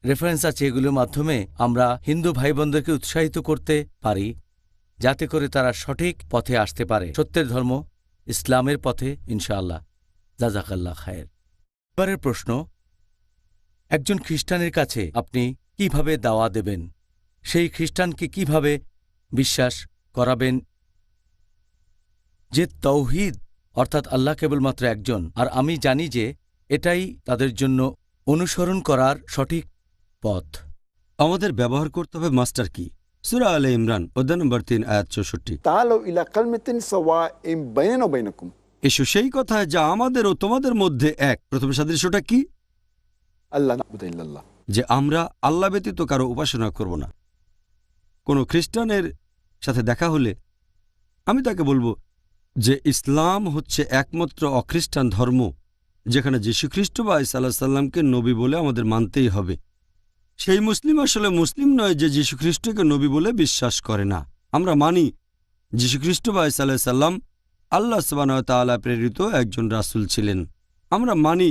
রেফারেন্স আছে, এগুলোর মাধ্যমে আমরা হিন্দু ভাই বোনদেরকে উৎসাহিত করতে পারি যাতে করে তারা সঠিক পথে আসতে পারে, সত্যের ধর্ম ইসলামের পথে, ইনশাআল্লাহ। জাযাকাল্লাহ খায়ের। এবারের প্রশ্ন, একজন খ্রিস্টানের কাছে আপনি কিভাবে দাওয়া দেবেন? সেই খ্রিস্টানকে কিভাবে বিশ্বাস করাবেন যে তৌহিদ অর্থাৎ আল্লাহ কেবলমাত্র একজন, আর আমি জানি যে এটাই তাদের জন্য অনুসরণ করার সঠিক পথ? আমাদের ব্যবহার করতে হবে মাস্টার কি। সূরা আলে ইমরান অধ্যায় নম্বর 3 আয়াত 64। तालो इला कलमतिन सवाइम बैनना व बैनकुम। এসো সেই কথায় যা আমাদের ও তোমাদের মধ্যে এক। প্রথম সাদৃশ্যটা কি? अल्लाह नाबुदु इल्लल्लाह, যে আমরা আল্লাহ ব্যতীত কারো উপাসনা করব না। কোনো খ্রিস্টানের সাথে দেখা হলে আমি তাকে বলবো যে ইসলাম হচ্ছে একমাত্র অখ্রিস্টান ধর্ম যেখানে যীশুখ্রিস্ট বা ঈসা আলাইহিস সালামকে নবী বলে আমাদের মানতেই হবে। সেই মুসলিম আসলে মুসলিম নয় যে যীশুখ্রিস্টকে নবী বলে বিশ্বাস করে না। আমরা মানি যীশুখ্রিস্ট বা ঈসা আলাইহিস সালাম আল্লাহ সুবহানাহু ওয়া তাআলা প্রেরিত একজন রাসূল ছিলেন। আমরা মানি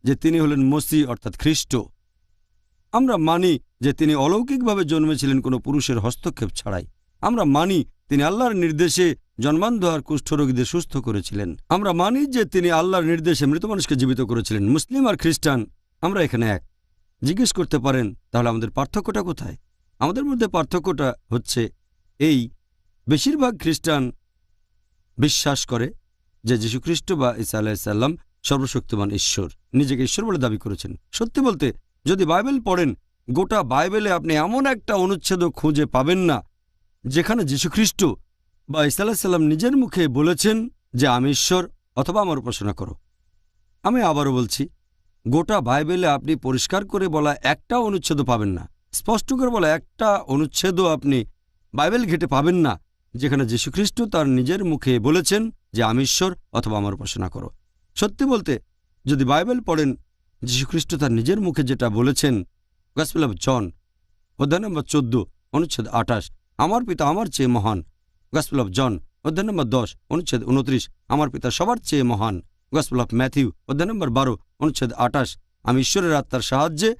যে তিনি হলেন মসিহ অর্থাৎ খ্রিস্ট। আমরা মানি যে তিনি অলৌকিকভাবে জন্মেছিলেন কোনো পুরুষের হস্তক্ষেপ ছাড়াই। আমরা মানি তিনি আল্লাহর নির্দেশে জন্মান্ধ আর কুষ্ঠরোগীদের সুস্থ করেছিলেন। আমরা মানি যে তিনি আল্লাহর নির্দেশে মৃত মানুষকে জীবিত করেছিলেন। মুসলিম আর খ্রিস্টান আমরা এখানে এক। জিজ্ঞেস করতে পারেন তাহলে আমাদের পার্থক্যটা কোথায়? আমাদের মধ্যে পার্থক্যটা হচ্ছে এই, বেশিরভাগ খ্রিস্টান বিশ্বাস করে যে যীশুখ্রিস্ট বা ঈসা আলাইহিস সালাম সর্বশক্তিমান ঈশ্বর, নিজেকে ঈশ্বর বলে দাবি করেছেন। সত্যি বলতে যদি বাইবেল পড়েন, গোটা বাইবেলে আপনি এমন একটা অনুচ্ছেদও খুঁজে পাবেন না যেখানে যীশুখ্রিস্ট বা ঈসা আলাইহিস সালাম নিজের মুখে বলেছেন যে আমি ঈশ্বর অথবা আমার উপাসনা করো। আমি আবারও বলছি, গোটা বাইবেলে আপনি পরিষ্কার করে বলা একটা অনুচ্ছেদও পাবেন না, স্পষ্ট করে বলা একটা অনুচ্ছেদও আপনি বাইবেল ঘেটে পাবেন না যেখানে যীশুখ্রিস্ট তার নিজের মুখে বলেছেন যে আমি ঈশ্বর অথবা আমার উপাসনা করো। সত্যি বলতে যদি বাইবেল পড়েন, যীশুখ্রিস্ট তার নিজের মুখে যেটা বলেছেন, গসপেল অফ জন অধ্যায় নম্বর 14 অনুচ্ছেদ 28, আমার পিতা আমার চেয়ে মহান। গসপেল অফ জন অধ্যায় নম্বর 10 অনুচ্ছেদ 29, আমার পিতা সবার চেয়ে মহান। গসপেল অফ ম্যাথিউ অধ্যায় নম্বর 12 অনুচ্ছেদ 28, আমি ঈশ্বরের আত্মার সাহায্যে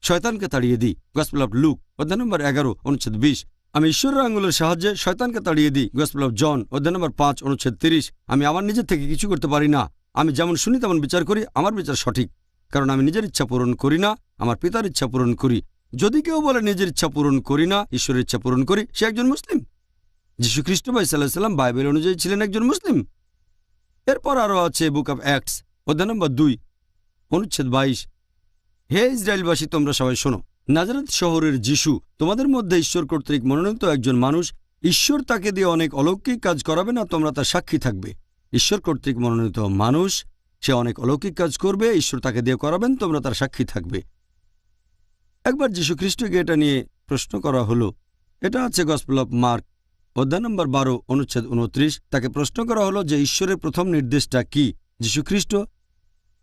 শয়তানকে তাড়িয়ে দিই। গসপেল অফ লুক অধ্যায় নম্বর 11 অনুচ্ছেদ 20, আমি ঈশ্বরের আঙুলের সাহায্যে শয়তানকে তাড়িয়ে দিই। গসপেল অফ জন অধ্যায় নম্বর 5 অনুচ্ছেদ 30, আমি আমার নিজের থেকে কিছু করতে পারি না, আমি যেমন শুনি তেমন বিচার করি, আমার বিচার সঠিক, কারণ আমি নিজের ইচ্ছা পূরণ করি না, আমার পিতার ইচ্ছা পূরণ করি। যদি কেউ বলে নিজের ইচ্ছা পূরণ করি না, ঈশ্বরের ইচ্ছা পূরণ করি, সে একজন মুসলিম। যীশুখ্রিস্ট বা ঈসা আলাইহিস সালাম বাইবেল অনুযায়ী ছিলেন একজন মুসলিম। এরপর আরও আছে বুক অব অ্যাক্টস অধ্যায় নম্বর 2 অনুচ্ছেদ 22, হে ইসরায়েলবাসী তোমরা সবাই শোনো, নাজারেথ শহরের যিশু তোমাদের মধ্যে ঈশ্বর কর্তৃক মনোনীত একজন মানুষ, ঈশ্বর তাকে দিয়ে অনেক অলৌকিক কাজ করাবে না, তোমরা তার সাক্ষী থাকবে। ঈশ্বর কর্তৃক মনোনীত মানুষ, সে অনেক অলৌকিক কাজ করবে, ঈশ্বর তাকে দিয়ে করাবেন, তোমরা তার সাক্ষী থাকবে। একবার যীশুখ্রিস্টকে এটা নিয়ে প্রশ্ন করা হলো, এটা আছে গসপেল অফ মার্ক অধ্যায় নম্বর 12 অনুচ্ছেদ 29, তাকে প্রশ্ন করা হলো যে ঈশ্বরের প্রথম নির্দেশটা কি। যীশুখ্রিস্ট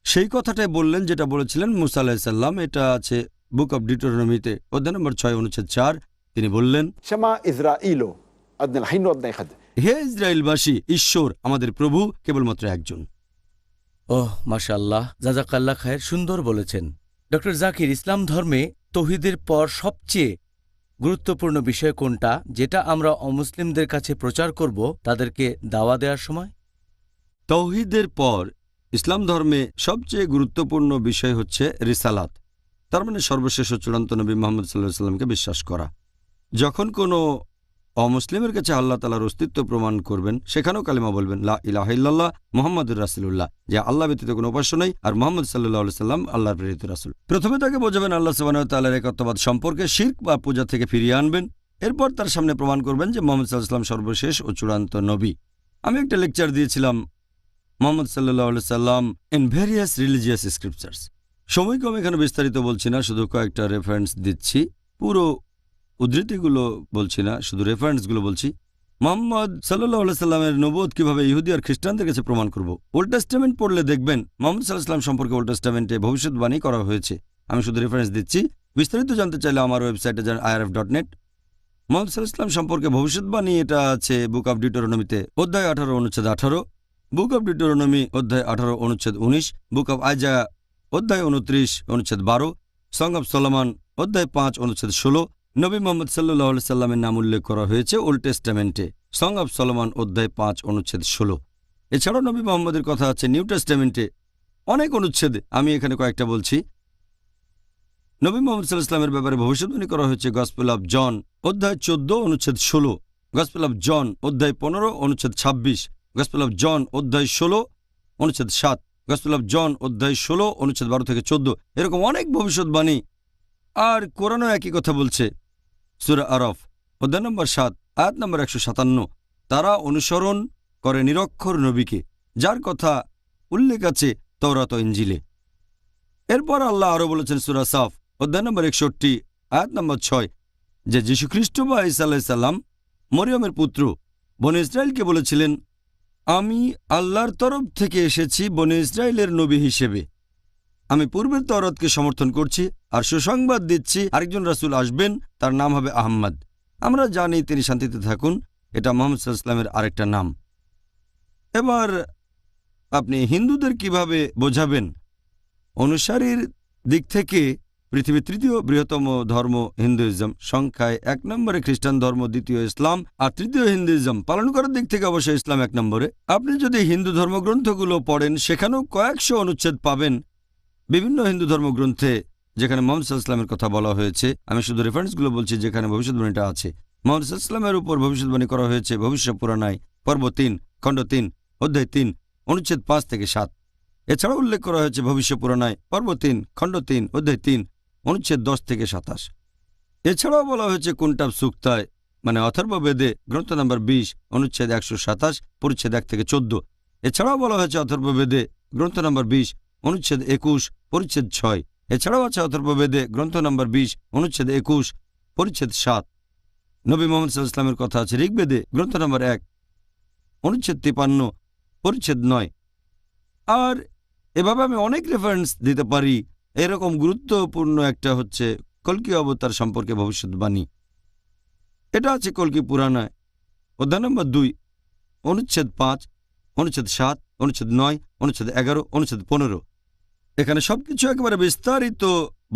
সেই কথাটাই বললেন যেটা বলেছিলেন মুসা আলাইহিস সালাম। এটা আছে বুক অব ডিউটেরোনমিতে অধ্যায় নম্বর 6 অনুচ্ছেদ 4, তিনি বললেন, शमा इज़राइलो अदनल हिन वदन खद। হে ইসরায়েলবাসী, ঈশ্বর আমাদের প্রভু কেবলমাত্র একজন। ওহ মাশাআল্লাহ, জাযাকাল্লাহ খায়ের, সুন্দর বলেছেন। ডক্টর জাকির, ইসলাম ধর্মে তৌহিদের পর সবচেয়ে গুরুত্বপূর্ণ বিষয় কোনটা, যেটা আমরা অমুসলিমদের কাছে প্রচার করব তাদেরকে দাওয়া দেওয়ার সময়? তাওহীদের পর ইসলাম ধর্মে সবচেয়ে গুরুত্বপূর্ণ বিষয় হচ্ছে রিসালাত, তার মানে সর্বশেষ ও চূড়ান্ত নবী মুহাম্মদ সাল্লাল্লাহু আলাইহি সাল্লামকে বিশ্বাস করা। যখন কোনো অমুসলিমের কাছে আল্লাহ তাআলার অস্তিত্ব প্রমাণ করবেন, সেখানেও কালিমা বলবেন লা ইলাহা ইল্লাল্লাহ মুহাম্মাদুর রাসূলুল্লাহ, যে আল্লাহ ব্যতীত কোনো উপাস্য নেই আর মুহাম্মদ সাল্লাল্লাহু আলাইহি সাল্লাম আল্লাহর প্রেরিত রাসূল। প্রথমে তাকে বোঝাবেন আল্লাহ সুবহানাহু ওয়া তাআলার একত্ববাদ সম্পর্কে, শিরক বা পূজা থেকে ফিরিয়ে আনবেন। এরপর তার সামনে প্রমাণ করবেন যে মুহাম্মদ সাল্লাল্লাহু আলাইহি সাল্লাম সর্বশেষ ও চূড়ান্ত নবী। আমি একটা লেকচার দিয়েছিলাম, মুহাম্মদ সাল্লাল্লাহু আলাইহি সাল্লাম ইন ভেরিয়াস রিলিজিয়াস স্ক্রিপচার্স। সময় কম, এখানে বিস্তারিত বলছি না, শুধু কয়েকটা রেফারেন্স দিচ্ছি। পুরো উদ্ধৃতিগুলো বলছি না, শুধু রেফারেন্সগুলো বলছি। মুহাম্মদ সাল্লাল্লাহু আলাইহি সাল্লামের নবুয়ত কিভাবে ইহুদি আর খ্রিস্টানদের কাছে প্রমাণ করব। ওল্ড টেস্টামেন্ট পড়লে দেখবেন মুহাম্মদ সাল্লাল্লাহু আলাইহি সাল্লাম সম্পর্কে ওল্ড টেস্টামেন্টে ভবিষ্যৎবাণী করা হয়েছে। আমি শুধু রেফারেন্স দিচ্ছি, বিস্তারিত জানতে চাইলে আমার ওয়েবসাইটে যান irf.net। মুহাম্মদ সাল্লাল্লাহু আলাইহি সাল্লাম সম্পর্কে ভবিষ্যৎবাণী এটা আছে বুক অব ডিউটেরোনমিতে অধ্যায় 18 অনুচ্ছেদ 18, বুক অব ডিউটেরোনমি অধ্যায় 18 অনুচ্ছেদ 19, বুক অব আইজায়া অধ্যায় 29 অনুচ্ছেদ 12, সং অব সলোমন অধ্যায় 5 অনুচ্ছেদ 16। নবী মুহাম্মদ সাল্লাল্লাহু আলাইহি সাল্লামের নাম উল্লেখ করা হয়েছে ওল্ড টেস্টামেন্টে সং অব সলোমন অধ্যায় 5 অনুচ্ছেদ 16। এছাড়াও নবী মুহাম্মদের কথা আছে নিউ টেস্টামেন্টে অনেক অনুচ্ছেদে, আমি এখানে কয়েকটা বলছি। নবী মুহাম্মদ সাল্লাল্লাহু আলাইহি সাল্লামের ব্যাপারে ভবিষ্যদ্বাণী করা হয়েছে গসপেল অব জন অধ্যায় 14 অনুচ্ছেদ 16, গসপেল অব জন অধ্যায় 15 অনুচ্ছেদ 26, গসপেল অব জন অধ্যায় 16 অনুচ্ছেদ 7, গসপেল অব জন অধ্যায় 16 অনুচ্ছেদ 12 থেকে 14। এরকম অনেক ভবিষ্যদ্বাণী। আর কোরআনও একই কথা বলছে। সূরা আরাফ অধ্যায় নম্বর 7 আয়াত নম্বর 157, তারা অনুসরণ করে নিরক্ষর নবীকে, যার কথা উল্লেখ আছে তাওরাত ও ইনজিলে। এরপর আল্লাহ আরও বলেছেন সূরা সাফ অধ্যায় নম্বর 61 আয়াত নম্বর 6, যে যীশুখ্রিস্ট বা ঈসা আলাইহিস সালাম মরিয়মের পুত্র বনী ইসরায়েলকে বলেছিলেন, আমি আল্লাহর তরফ থেকে এসেছি বনী ইসরায়েলের নবী হিসেবে। আমি পূর্বের তাওরাতকে সমর্থন করছি আর সুসংবাদ দিচ্ছি আরেকজন রাসূল আসবেন, তার নাম হবে আহমদ। আমরা জানি তিনি শান্তিতে থাকুন, এটা মুহাম্মদ সাল্লাল্লাহু আলাইহি সাল্লামের আরেকটা নাম। এবার আপনি হিন্দুদের কিভাবে বোঝাবেন? অনুসারীর দিক থেকে পৃথিবীর তৃতীয় বৃহত্তম ধর্ম হিন্দুইজম, সংখ্যায় 1 নম্বরে খ্রিস্টান ধর্ম, দ্বিতীয় ইসলাম আর তৃতীয় হিন্দুইজম। পালন করার দিক থেকে অবশ্যই ইসলাম 1 নম্বরে। আপনি যদি হিন্দু ধর্মগ্রন্থগুলো পড়েন, সেখানেও কয়েকশো অনুচ্ছেদ পাবেন বিভিন্ন হিন্দু ধর্মগ্রন্থে যেখানে মুহাম্মদ সাল্লাল্লাহু আলাইহি সাল্লামের কথা বলা হয়েছে। আমি শুধু রেফারেন্সগুলো বলছি যেখানে ভবিষ্যদ্বাণীটা আছে। মুহাম্মদ সাল্লাল্লাহু আলাইহি সাল্লামের উপর ভবিষ্যদ্বাণী করা হয়েছে ভবিষ্যপুরাণায় পর্ব 3 খণ্ড 3 অধ্যায় 3 অনুচ্ছেদ 5 থেকে 7। এছাড়াও উল্লেখ করা হয়েছে ভবিষ্যপুরাণায় পর্ব 3 খণ্ড 3 অধ্যায় 3 অনুচ্ছেদ 10 থেকে 27। এছাড়াও বলা হয়েছে কুন্টাব সুক্তায় মানে অথর্ববেদে গ্রন্থ নম্বর 20 অনুচ্ছেদ 127 পরিচ্ছেদ 1 থেকে 14। এছাড়াও বলা হয়েছে অথর্ববেদে গ্রন্থ নম্বর 20 অনুচ্ছেদ 21 পরিচ্ছেদ 6। এছাড়াও আছে অথর্ববেদে গ্রন্থ নম্বর 20 অনুচ্ছেদ 21 পরিচ্ছেদ 7। নবী মুহাম্মদ সাল্লাল্লাহু আলাইহি সাল্লামের কথা আছে ঋগ্বেদে গ্রন্থ নম্বর 1 অনুচ্ছেদ 53 পরিচ্ছেদ 9। আর এভাবে আমি অনেক রেফারেন্স দিতে পারি। এরকম গুরুত্বপূর্ণ একটা হচ্ছে কল্কি অবতার সম্পর্কে ভবিষ্যদ্বাণী। এটা আছে কল্কি পুরাণায় অধ্যায় নম্বর 2 অনুচ্ছেদ 5 অনুচ্ছেদ 7 অনুচ্ছেদ 9 অনুচ্ছেদ 11 অনুচ্ছেদ 15। এখানে সবকিছু একেবারে বিস্তারিত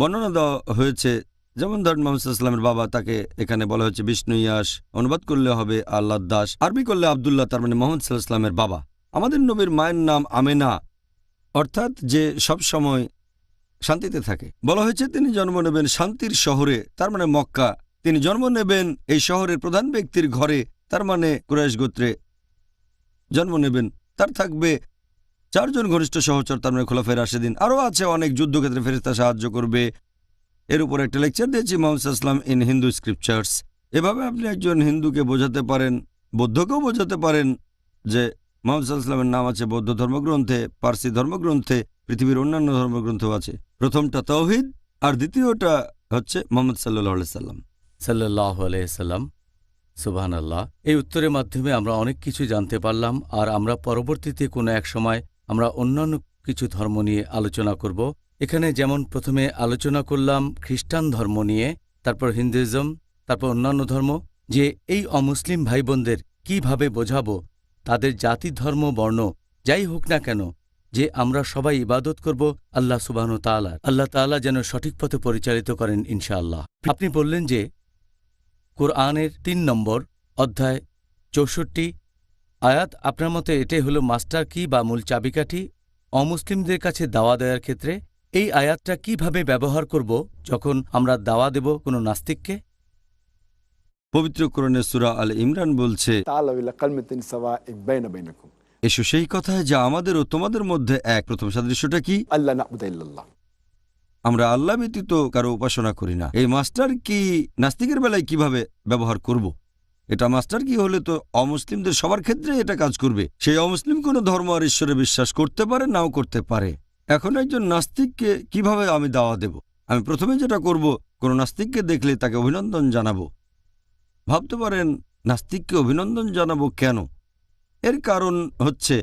বর্ণনা দেওয়া হয়েছে। যেমন ধরেন মুহাম্মদ সাল্লাল্লাহু আলাইহি সাল্লামের বাবা, তাকে এখানে বলা হচ্ছে বিষ্ণু ইয়াস, অনুবাদ করলে হবে আল্লাহর দাস, আরবি করলে আব্দুল্লাহ, তার মানে মুহাম্মদ সাল্লাল্লাহু আলাইহি সাল্লামের বাবা। আমাদের নবীর মায়ের নাম আমেনা, অর্থাৎ যে সব সময় শান্তিতে থাকে। বলা হয়েছে তিনি জন্ম নেবেন শান্তির শহরে, তার মানে মক্কা। তিনি জন্ম নেবেন এই শহরের প্রধান ব্যক্তির ঘরে, তার মানে কুরাইশ গোত্রে জন্ম নেবেন। তার থাকবে 4 জন ঘনিষ্ঠ সহচর, তার মানে খোলাফায়ে রাশেদিন। আরও আছে অনেক, যুদ্ধক্ষেত্রে ফেরেশতা সাহায্য করবে। এর উপর একটা লেকচার দিয়েছি মুহাম্মদ সাল্লাল্লাহু আলাইহি ওয়াসাল্লাম ইন হিন্দু স্ক্রিপচার্স। এভাবে আপনি একজন হিন্দুকে বোঝাতে পারেন, বৌদ্ধকেও বোঝাতে পারেন যে মুহাম্মদ সাল্লাল্লাহু আলাইহি ওয়াসাল্লামের নাম আছে বৌদ্ধ ধর্মগ্রন্থে, পার্সি ধর্মগ্রন্থে, পৃথিবীর অন্যান্য ধর্মগ্রন্থও আছে। প্রথমটা তাওহীদ আর দ্বিতীয়টা হচ্ছে মুহাম্মদ সাল্লাল্লাহু আলাইহি সাল্লাম। সাল্লাল্লাহু আলাইহি সাল্লাম। সুবহানাল্লাহ। এই উত্তরের মাধ্যমে আমরা অনেক কিছু জানতে পারলাম। আর আমরা পরবর্তীতে কোনো এক সময় আমরা অন্যান্য কিছু ধর্ম নিয়ে আলোচনা করব। এখানে যেমন প্রথমে আলোচনা করলাম খ্রিস্টান ধর্ম নিয়ে, তারপর হিন্দুইজম, তারপর অন্যান্য ধর্ম, যে এই অমুসলিম ভাইবোনদের কিভাবে বোঝাবো তাদের জাতি, ধর্ম, বর্ণ যাই হোক না কেন, যে আমরা সবাই ইবাদত করব আল্লাহ সুবহানাহু ওয়া তাআলার। আল্লাহ তাআলা যেন সঠিক পথে পরিচালিত করেন ইনশাআল্লাহ। আপনি বললেন যে কোরআনের ৩ নম্বর অধ্যায় ৬৪ আয়াত, আপনার মতে এটাই হলো মাস্টার কি বা মূল চাবিকাঠি অমুসলিমদের কাছে দাওয়া দেওয়ার ক্ষেত্রে। এই আয়াতটা কিভাবে ব্যবহার করব যখন আমরা দাওয়া দেব কোনো নাস্তিককে? পবিত্র কোরআনের সূরা আল ইমরান বলছে, তাআলাউ ইলা কালিমাতিন সাওয়াইন বাইনা বাইনাকুম, এসো সেই কথায় যা আমাদের ও তোমাদের মধ্যে এক। প্রথম সাদৃশ্যটা কি? আল্লাহ না'বুদা ইল্লাল্লাহ। আমরা আল্লাহ ব্যতীত কারো উপাসনা করি না। এই মাস্টার কি নাস্তিকের বেলায় কিভাবে ব্যবহার করব? এটা মাস্টার কি হলে তো অমুসলিমদের সবার ক্ষেত্রে এটা কাজ করবে। সেই অমুসলিম কোনো ধর্ম আর ঈশ্বরে বিশ্বাস করতে পারে, নাও করতে পারে। এখন একজন নাস্তিককে কিভাবে আমি দাওয়া দেব? আমি প্রথমে যেটা করব, কোনো নাস্তিককে দেখলে তাকে অভিনন্দন জানাবো। ভাবতে পারেন নাস্তিককে অভিনন্দন জানাবো কেন? এর কারণ হচ্ছে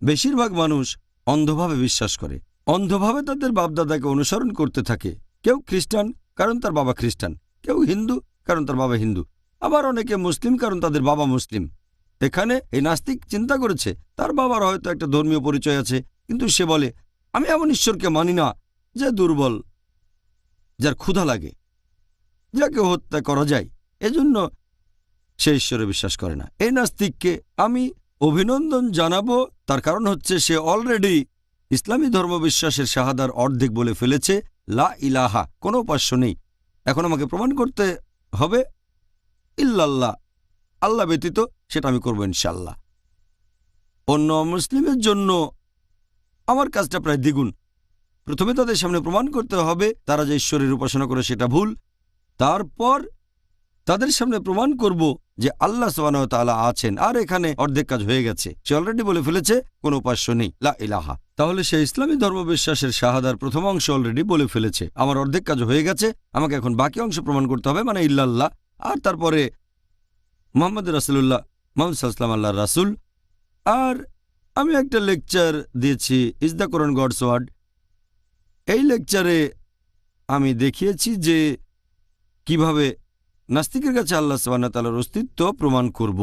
বেশিরভাগ মানুষ অন্ধভাবে বিশ্বাস করে, অন্ধভাবে তাদের বাপদাদাকে অনুসরণ করতে থাকে। কেউ খ্রিস্টান কারণ তার বাবা খ্রিস্টান, কেউ হিন্দু কারণ তার বাবা হিন্দু, আবার অনেকে মুসলিম কারণ তাদের বাবা মুসলিম। এখানে এই নাস্তিক চিন্তা করেছে তার বাবার হয়তো একটা ধর্মীয় পরিচয় আছে, কিন্তু সে বলে আমি এমন ঈশ্বরকে মানি না যে দুর্বল, যার ক্ষুধা লাগে, যাকে হত্যা করা যায়, এজন্য সে ঈশ্বরে বিশ্বাস করে না। এই নাস্তিককে আমি অভিনন্দন জানাবো, তার কারণ হচ্ছে সে অলরেডি ইসলামী ধর্মবিশ্বাসের শাহাদার অর্ধেক বলে ফেলেছে, লা ইলাহা, কোনো উপাস্য নেই। এখন আমাকে প্রমাণ করতে হবে ইল্লাল্লাহ, আল্লাহ ব্যতীত, সেটা আমি করবো ইনশাআল্লাহ। অন্য মুসলিমের জন্য আমার কাজটা প্রায় দ্বিগুণ। প্রথমে তাদের সামনে প্রমাণ করতে হবে তারা যে ঈশ্বরের উপাসনা করে সেটা ভুল। তারপর তাদের সামনে প্রমাণ করব যে আল্লাহ সুবহানাহু ওয়া তাআলা আছেন, আর এখানে অর্ধেক কাজ হয়ে গেছে। সে অলরেডি বলে ফেলেছে কোনো উপাস্য নেই, লা ইলাহা। তাহলে সে ইসলামী ধর্মবিশ্বাসের শাহাদার প্রথম অংশ অলরেডি বলে ফেলেছে। আমার অর্ধেক কাজ হয়ে গেছে, আমাকে এখন বাকি অংশ প্রমাণ করতে হবে, মানে ইল্লাল্লাহ। আর তারপরে মুহাম্মদ রাসূলুল্লাহ, মুহাম্মদ সাল্লাল্লাহু আলাইহি ওয়াসাল্লাম আল্লাহর রাসূল। আর আমি একটা লেকচার দিয়েছি, is the Quran God's word. এই লেকচারে আমি দেখিয়েছি যে কিভাবে নাস্তিকের কাছে আল্লাহ সুবহানাহু ওয়া তাআলার অস্তিত্ব প্রমাণ করব।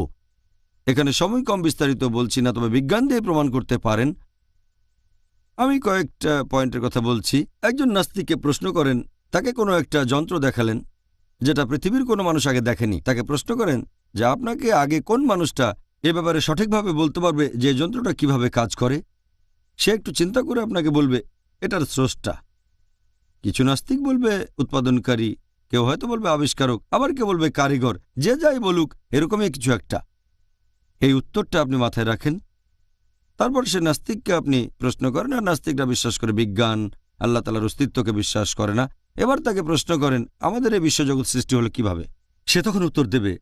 এখানে সময় কম, বিস্তারিত বলছি না, তবে বিজ্ঞান দিয়ে প্রমাণ করতে পারেন। আমি কয়েকটা পয়েন্টের কথা বলছি। একজন নাস্তিককে প্রশ্ন করেন, তাকে কোনো একটা যন্ত্র দেখালেন যেটা পৃথিবীর কোনো মানুষ আগে দেখেনি। তাকে প্রশ্ন করেন যে আপনাকে আগে কোন মানুষটা এ ব্যাপারে সঠিকভাবে বলতে পারবে যে যন্ত্রটা কিভাবে কাজ করে? সে একটু চিন্তা করে আপনাকে বলবে এটার স্রষ্টা। কিছু নাস্তিক বলবে উৎপাদনকারী, কেউ হয়তো বলবে আবিষ্কারক, আবার কেউ বলবে কারিগর। যে যাই বলুক, এরকমই কিছু একটা। এই উত্তরটা আপনি মাথায় রাখেন। তারপর সে নাস্তিককে আপনি প্রশ্ন করেন, আর নাস্তিকরা বিশ্বাস করে বিজ্ঞান, আল্লাহ তাআলার অস্তিত্বকে বিশ্বাস করে না। এবার তাকে প্রশ্ন করেন আমাদের এই বিশ্বজগৎ সৃষ্টি হলো কিভাবে? সে তখন উত্তর দেবে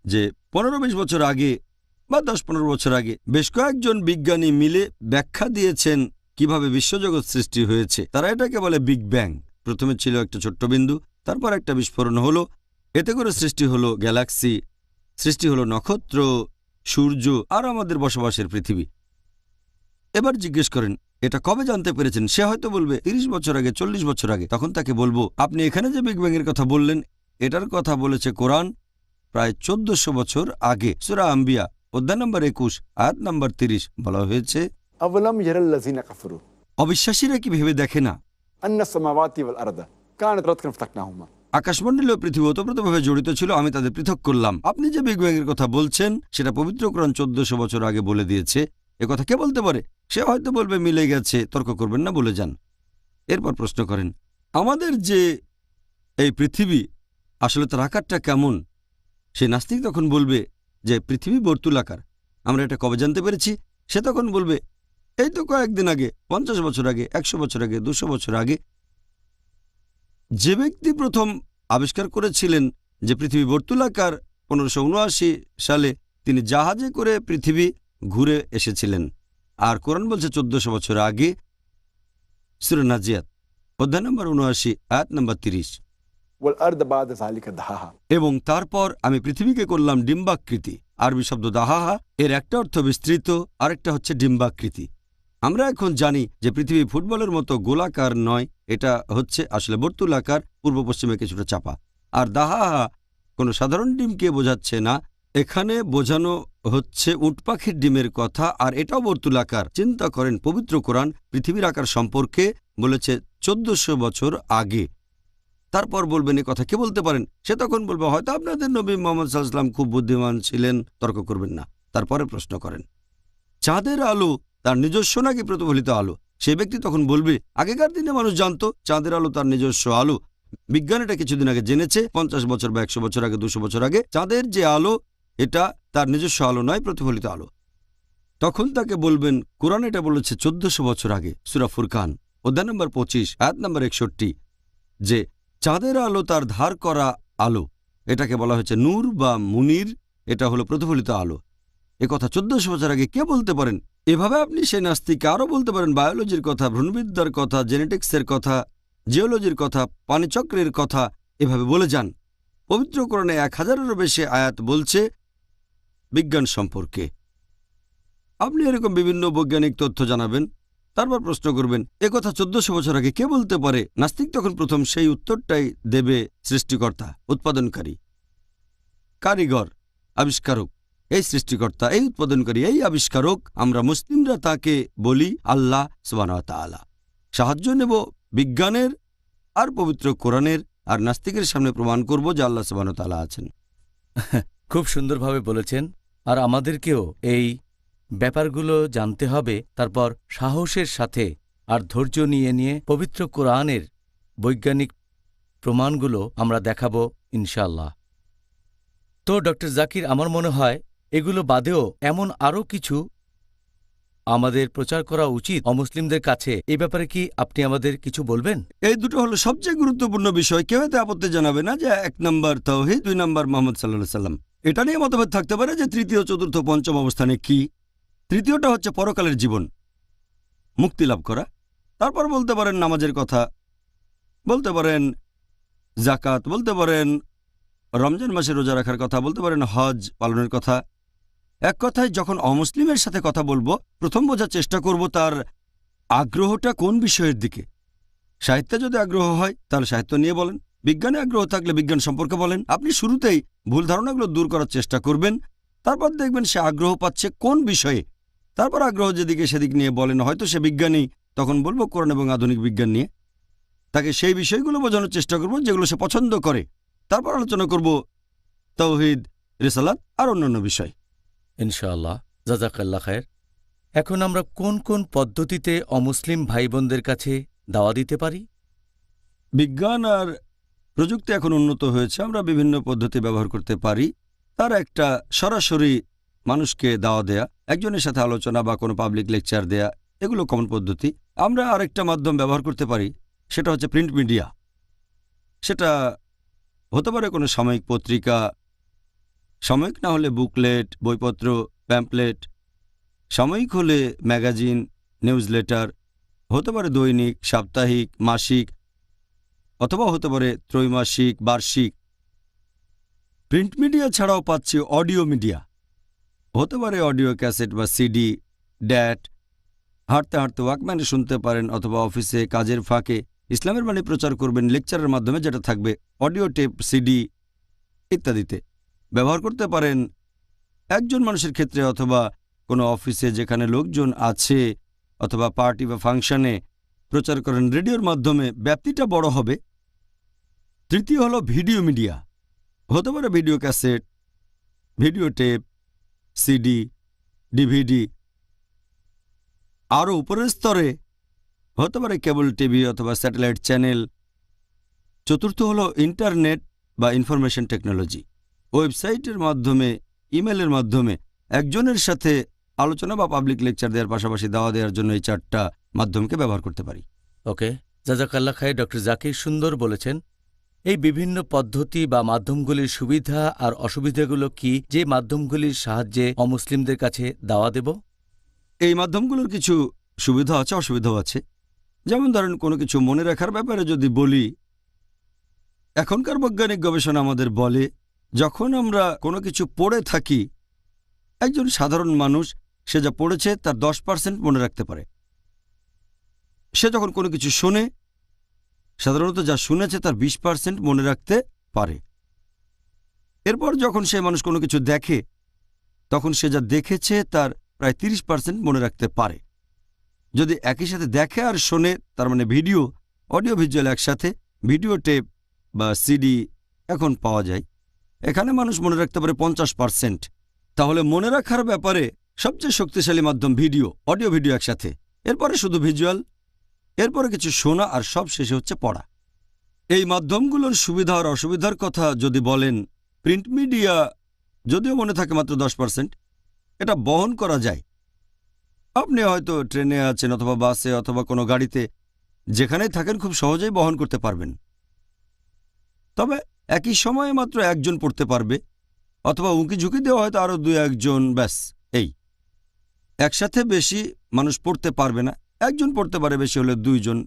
যে 15-20 বছর আগে বা 10-15 বছর আগে বেশ কয়েকজন বিজ্ঞানী মিলে ব্যাখ্যা দিয়েছেন কিভাবে বিশ্বজগৎ সৃষ্টি হয়েছে। তারা এটাকে বলে বিগ ব্যাং। প্রথমে ছিল একটা ছোট্ট বিন্দু, তারপর একটা বিস্ফোরণ হলো, এতে করে সৃষ্টি হলো গ্যালাক্সি, সৃষ্টি হলো নক্ষত্র, সূর্য, আর আমাদের বসবাসের পৃথিবী। এবার জিজ্ঞেস করেন এটা কবে জানতে পেরেছেন? সে হয়তো বলবে 30 বছর আগে, 40 বছর আগে। তখন তাকে বলবো আপনি এখানে যে বিগ ব্যাংয়ের কথা বললেন, এটার কথা বলেছে কোরআন প্রায় 1400 বছর আগে। সূরা আম্বিয়া অধ্যায় নম্বর 21 আয়াত নম্বর 30 বলা হয়েছে, আওয়ালাম ইয়ারাল্লাযিনা কাফারু, অবিশ্বাসীরা কি ভেবে দেখে না আন্নাস সামাওয়াতি ওয়াল আরদা কানাত রাতকান ফাতাকনাহুমা, আকাশমণ্ডলী ও পৃথিবী ওতপ্রোতভাবে জড়িত ছিল, আমি তাদের পৃথক করলাম। আপনি যে বিগ ব্যাংয়ের কথা বলছেন সেটা পবিত্র কোরআন 1400 বছর আগে বলে দিয়েছে। এ কথা কে বলতে পারে? সে হয়তো বলবে মিলে গেছে, তর্ক করবেন না, বলে যান। এরপর প্রশ্ন করেন আমাদের যে এই পৃথিবী আসলে তার আকারটা কেমন? সে নাস্তিক তখন বলবে যে পৃথিবী বর্তুলাকার। আমরা এটা কবে জানতে পেরেছি? সে তখন বলবে এই তো কয়েকদিন আগে, 50 বছর আগে, 100 বছর আগে, 200 বছর আগে। যে ব্যক্তি প্রথম আবিষ্কার করেছিলেন যে পৃথিবী বর্তুলাকার 1579 সালে, তিনি জাহাজে করে পৃথিবী ঘুরে এসেছিলেন। আর কোরআন বলছে 1400 বছর আগে। সূরা নাজিয়াত অধ্যায় নম্বর 79 আয়াত নম্বর 30। ওয়াল আরদা বাদা যালিকা দাহাহা, এবং তারপর আমি পৃথিবীকে করলাম ডিম্বাকৃতি। আরবি শব্দ দাহাহা, এর একটা অর্থ বিস্তৃত, আরেকটা হচ্ছে ডিম্বাকৃতি। আমরা এখন জানি যে পৃথিবী ফুটবলের মতো গোলাকার নয়, এটা হচ্ছে আসলে বর্তুলাকার, পূর্ব পশ্চিমে কিছুটা চাপা। আর দাহাহা কোনো সাধারণ ডিমকে বোঝাচ্ছে না, এখানে বোঝানো হচ্ছে উট পাখির ডিমের কথা, আর এটাও বর্তুলাকার। চিন্তা করেন, পবিত্র কোরআন পৃথিবীর আকার সম্পর্কে বলেছে 1400 বছর আগে। তারপর বলবেন এ কথা কে বলতে পারেন? সে তখন বলবে হয়তো আপনাদের নবী মোহাম্মদ সাল্লাল্লাহু আলাইহি ওয়াসাল্লাম খুব বুদ্ধিমান ছিলেন। তর্ক করবেন না। তারপরে প্রশ্ন করেন, চাঁদের আলো তার নিজস্ব নাকি প্রতিফলিত আলো? সে ব্যক্তি তখন বলবে আগেকার দিনে মানুষ জানতো চাঁদের আলো তার নিজস্ব আলো। বিজ্ঞান এটা কিছুদিন আগে জেনেছে, 50 বছর বা 100 বছর আগে, 200 বছর আগে। চাঁদের যে আলো এটা তার নিজস্ব আলো নয়, প্রতিফলিত আলো। তখন তাকে বলবেন কোরআন এটা বলেছে 1400 বছর আগে, সূরা ফুরকান অধ্যায় নম্বর 25 আয়াত নম্বর 61, যে চাঁদের আলো তার ধার করা আলো। এটাকে বলা হয়েছে নূর বা মুনির, এটা হলো প্রতিফলিত আলো। এ কথা 1400 বছর আগে কে বলতে পারেন? এভাবে আপনি সেই নাস্তিককে আরও বলতে পারেন বায়োলজির কথা, ভ্রূণবিদ্যার কথা, জেনেটিক্সের কথা, জিওলজির কথা, পানিচক্রের কথা। এভাবে বলে যান। পবিত্র কোরআনে 1000-এরও বেশি আয়াত বলছে বিজ্ঞান সম্পর্কে। আপনি এরকম বিভিন্ন বৈজ্ঞানিক তথ্য জানাবেন, তারপর প্রশ্ন করবেন এ কথা 1400 বছর আগে কে বলতে পারে? নাস্তিক তখন প্রথম সেই উত্তরটাই দেবে সৃষ্টিকর্তা, উৎপাদনকারী, কারিগর, আবিষ্কারক। এই সৃষ্টিকর্তা, এই উৎপাদনকারী, এই আবিষ্কারক। আমরা মুসলিমরা তাকে বলি আল্লাহ সুবহানাহু ওয়া তাআলা। সাহায্য নেব বিজ্ঞানের আর পবিত্র কোরআনের, আর নাস্তিকের সামনে প্রমাণ করব যে আল্লাহ সুবহানাহু ওয়া তাআলা আছেন। খুব সুন্দরভাবে বলেছেন। আর আমাদেরকেও এই ব্যাপারগুলো জানতে হবে, তারপর সাহসের সাথে আর ধৈর্য নিয়ে পবিত্র কোরআনের বৈজ্ঞানিক প্রমাণগুলো আমরা দেখাবো ইনশাআল্লাহ। তো ডক্টর জাকির, আমার মনে হয় এগুলো বাদেও এমন আরও কিছু আমাদের প্রচার করা উচিত অমুসলিমদের কাছে। এই ব্যাপারে কি আপনি আমাদের কিছু বলবেন? এই দুটো হলো সবচেয়ে গুরুত্বপূর্ণ বিষয়। কেউ এতে আপত্তি জানাবে না যে 1 নম্বর তাওহীদ, 2 নম্বর মুহাম্মদ সাল্লাল্লাহু আলাইহি সাল্লাম। এটা নিয়ে মতভেদ থাকতে পারে যে তৃতীয়, চতুর্থ, পঞ্চম অবস্থানে কি। তৃতীয়টা হচ্ছে পরকালের জীবন, মুক্তি লাভ করা। তারপর বলতে পারেন নামাজের কথা, বলতে পারেন যাকাত, বলতে পারেন রমজান মাসে রোজা রাখার কথা, বলতে পারেন হজ পালনের কথা। এক কথায় যখন অমুসলিমের সাথে কথা বলবো, প্রথম বোঝার চেষ্টা করব তার আগ্রহটা কোন বিষয়ের দিকে। সাহিত্যে যদি আগ্রহ হয় তাহলে সাহিত্য নিয়ে বলেন, বিজ্ঞানে আগ্রহ থাকলে বিজ্ঞান সম্পর্কে বলেন। আপনি শুরুতেই ভুল ধারণাগুলো দূর করার চেষ্টা করবেন, তারপর দেখবেন সে আগ্রহ পাচ্ছে কোন বিষয়ে। তারপর আগ্রহ যেদিকে সেদিক নিয়ে বলেন। হয়তো সে বিজ্ঞানী, তখন বলবো কোরআন এবং আধুনিক বিজ্ঞান নিয়ে। তাকে সেই বিষয়গুলো বোঝানোর চেষ্টা করব যেগুলো সে পছন্দ করে। তারপর আলোচনা করব তাওহীদ, রিসালাত আর অন্যান্য বিষয়। ইনশাআল্লাহ, জাযাকাল্লাহ খায়ের। এখন আমরা কোন কোন পদ্ধতিতে অমুসলিম ভাই বোনদের কাছে দাওয়া দিতে পারি? বিজ্ঞান আর প্রযুক্তি এখন উন্নত হয়েছে, আমরা বিভিন্ন পদ্ধতি ব্যবহার করতে পারি। তার একটা সরাসরি মানুষকে দাওয়া দেয়া, একজনের সাথে আলোচনা বা কোনো পাবলিক লেকচার দেয়া, এগুলো কমন পদ্ধতি। আমরা আরেকটা মাধ্যম ব্যবহার করতে পারি, সেটা হচ্ছে প্রিন্ট মিডিয়া। সেটা হতে পারে কোনো সাময়িক পত্রিকা, সাময়িক না হলে বুকলেট, বইপত্র, প্যাম্পলেট। সাময়িক হলে ম্যাগাজিন, নিউজ লেটার, হতে পারে দৈনিক, সাপ্তাহিক, মাসিক, অথবা হতে পারে ত্রৈমাসিক, বার্ষিক। প্রিন্ট মিডিয়া ছাড়াও পাচ্ছি অডিও মিডিয়া, হতে পারে অডিও ক্যাসেট বা সিডি, ড্যাট। হাঁটতে হাঁটতে ওয়াকম্যানে শুনতে পারেন, অথবা অফিসে কাজের ফাঁকে ইসলামের বাণী প্রচার করবেন লেকচারের মাধ্যমে, যেটা থাকবে অডিও টেপ, সিডি ইত্যাদিতে। ব্যবহার করতে পারেন একজন মানুষের ক্ষেত্রে, অথবা কোনো অফিসে যেখানে লোকজন আছে, অথবা পার্টি বা ফাংশনে প্রচার করেন রেডিওর মাধ্যমে। ব্যাপ্তিটা বড় হবে। তৃতীয় হলো ভিডিও মিডিয়া, হতে পারে video cassette, video tape, CD, DVD. আরও উপরের স্তরে হতে পারে কেবল টিভি অথবা স্যাটেলাইট চ্যানেল। চতুর্থ হলো ইন্টারনেট বা ইনফরমেশন টেকনোলজি। ওয়েবসাইটের মাধ্যমে, ইমেলের মাধ্যমে একজনের সাথে আলোচনা বা পাবলিক লেকচার দেওয়ার পাশাপাশি দাওয়া দেওয়ার জন্য এই 4টা মাধ্যমকে ব্যবহার করতে পারি। ওকে, জাযাকাল্লাহ খায়ের। ডক্টর জাকির সুন্দর বলেছেন। এই বিভিন্ন পদ্ধতি বা মাধ্যমগুলির সুবিধা আর অসুবিধাগুলো কি, যে মাধ্যমগুলির সাহায্যে অমুসলিমদের কাছে দাওয়া দেব? এই মাধ্যমগুলোর কিছু সুবিধা আছে, অসুবিধাও আছে। যেমন ধরেন, কোনো কিছু মনে রাখার ব্যাপারে যদি বলি, এখনকার বৈজ্ঞানিক গবেষণা আমাদের বলে যখন আমরা কোনো কিছু পড়ে থাকি, একজন সাধারণ মানুষ সে যা পড়েছে তার 10% মনে রাখতে পারে। সে যখন কোনো কিছু শোনে, সাধারণত যা শুনেছে তার 20% মনে রাখতে পারে। এরপর যখন সেই মানুষ কোনো কিছু দেখে তখন সে যা দেখেছে তার প্রায় 30% মনে রাখতে পারে। যদি একই সাথে দেখে আর শোনে, তার মানে ভিডিও, অডিও ভিজুয়াল একসাথে, ভিডিও টেপ বা সিডি এখন পাওয়া যায়, এখানে মানুষ মনে রাখতে পারে 50%। তাহলে মনে রাখার ব্যাপারে সবচেয়ে শক্তিশালী মাধ্যম ভিডিও, অডিও ভিডিও একসাথে, এরপরে শুধু ভিজুয়াল, এরপরে কিছু শোনা, আর সব শেষে হচ্ছে পড়া। এই মাধ্যমগুলোর সুবিধা আর অসুবিধার কথা যদি বলেন, প্রিন্ট মিডিয়া যদিও মনে থাকে মাত্র 10%, এটা বহন করা যায়। আপনি হয়তো ট্রেনে আছেন অথবা বাসে অথবা কোনো গাড়িতে, যেখানেই থাকেন খুব সহজেই বহন করতে পারবেন। তবে একই সময়ে মাত্র একজন পড়তে পারবে, অথবা উঁকি ঝুঁকি দেওয়া হয়তো আরও 2-1 ব্যাস। এই একসাথে বেশি মানুষ পড়তে পারবে না, একজন পড়তে পারে, বেশি হলে 2 জন।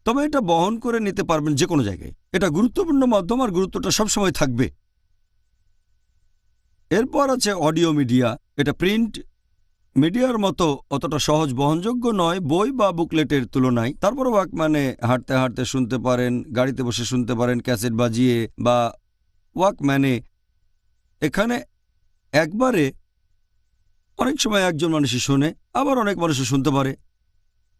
তবে এটা বহন করে নিতে পারবেন যে কোনো জায়গায়। এটা গুরুত্বপূর্ণ মাধ্যম আর গুরুত্বটা সবসময় থাকবে। এরপর আছে অডিও মিডিয়া। এটা প্রিন্ট মিডিয়ার মতো অতটা সহজ বহনযোগ্য নয় বই বা বুকলেটের তুলনায়। তারপরও ওয়াকম্যানে হাঁটতে হাঁটতে শুনতে পারেন, গাড়িতে বসে শুনতে পারেন, ক্যাসেট বাজিয়ে বা ওয়াকম্যানে। এখানে একবারে অনেক সময় একজন মানুষই শোনে, আবার অনেক মানুষও শুনতে পারে,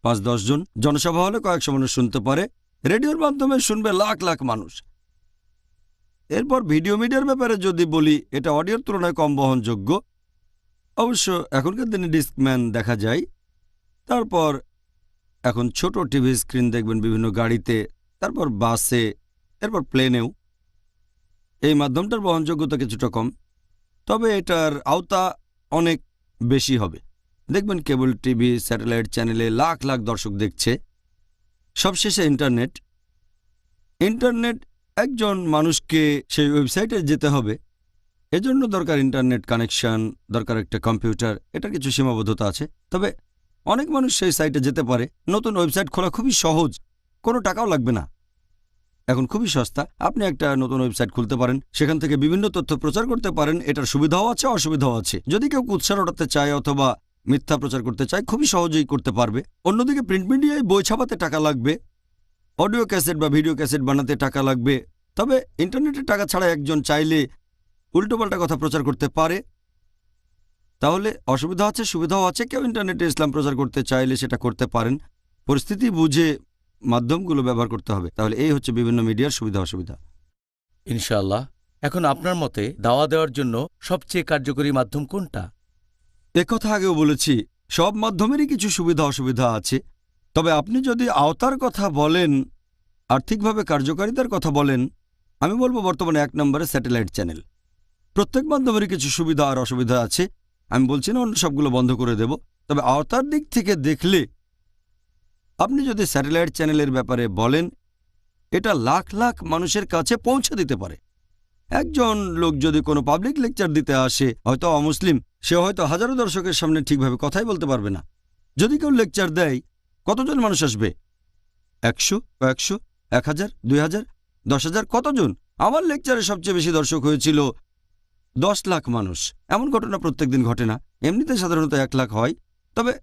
5-10 জন। জনসভা হলে কয়েকশো মানুষ শুনতে পারে। রেডিওর মাধ্যমে শুনবে লাখ লাখ মানুষ। এরপর ভিডিও মিডিয়ার ব্যাপারে যদি বলি, এটা অডিওর তুলনায় কম বহনযোগ্য। অবশ্য এখনকার দিনে ডিস্কম্যান দেখা যায়। তারপর এখন ছোট টিভি স্ক্রিন দেখবেন বিভিন্ন গাড়িতে, তারপর বাসে, এরপর প্লেনেও। এই মাধ্যমটার বহনযোগ্যতা কিছুটা কম, তবে এটার আওতা অনেক বেশি হবে। দেখবেন কেবল টিভি, স্যাটেলাইট চ্যানেলে লাখ লাখ দর্শক দেখছে। সবশেষে ইন্টারনেট। ইন্টারনেট একজন মানুষকে সেই ওয়েবসাইটে যেতে হবে, এজন্য দরকার ইন্টারনেট কানেকশন, দরকার একটা কম্পিউটার। এটার কিছু সীমাবদ্ধতা আছে, তবে অনেক মানুষ সেই সাইটে যেতে পারে। নতুন ওয়েবসাইট খোলা খুবই সহজ, কোনো টাকাও লাগবে না, এখন খুবই সস্তা। আপনি একটা নতুন ওয়েবসাইট খুলতে পারেন, সেখান থেকে বিভিন্ন তথ্য প্রচার করতে পারেন। এটার সুবিধাও আছে, অসুবিধাও আছে। যদি কেউ কুৎসা রটাতে চায় অথবা মিথ্যা প্রচার করতে চায়, খুবই সহজেই করতে পারবে। অন্যদিকে প্রিন্ট মিডিয়ায় বই ছাপাতে টাকা লাগবে, অডিও ক্যাসেট বা ভিডিও ক্যাসেট বানাতে টাকা লাগবে। তবে ইন্টারনেটে টাকা ছাড়া একজন চাইলে উল্টোপাল্টা কথা প্রচার করতে পারে। তাহলে অসুবিধা আছে, সুবিধাও আছে। কেউ ইন্টারনেটে ইসলাম প্রচার করতে চাইলে সেটা করতে পারেন, পরিস্থিতি বুঝে মাধ্যমগুলো ব্যবহার করতে হবে। তাহলে এই হচ্ছে বিভিন্ন মিডিয়ার সুবিধা অসুবিধা। ইনশাআল্লাহ। এখন আপনার মতে দাওয়া দেওয়ার জন্য সবচেয়ে কার্যকরী মাধ্যম কোনটা? একথা আগেও বলেছি, সব মাধ্যমেরই কিছু সুবিধা অসুবিধা আছে। তবে আপনি যদি আওতার কথা বলেন, আর্থিকভাবে কার্যকারিতার কথা বলেন, আমি বলবো বর্তমানে 1 নম্বরে স্যাটেলাইট চ্যানেল। প্রত্যেক মাধ্যমেরই কিছু সুবিধা আর অসুবিধা আছে, আমি বলছি না অন্য সবগুলো বন্ধ করে দেব। তবে আওতার দিক থেকে দেখলে আপনি যদি স্যাটেলাইট চ্যানেলের ব্যাপারে বলেন, এটা লাখ লাখ মানুষের কাছে পৌঁছে দিতে পারে। একজন লোক যদি কোনো পাবলিক লেকচার দিতে আসে, হয়তো অমুসলিম, সে হয়তো হাজারো দর্শকের সামনে ঠিকভাবে কথাই বলতে পারবে না। যদি কেউ লেকচার দেয়, কতজন মানুষ আসবে? 100, কয়েকশো, 1000, 2000, 10,000, কতজন? আমার লেকচারে সবচেয়ে বেশি দর্শক হয়েছিল 10 লাখ মানুষ। এমন ঘটনা প্রত্যেকদিন ঘটে না, এমনিতে সাধারণত 1 লাখ হয়। তবে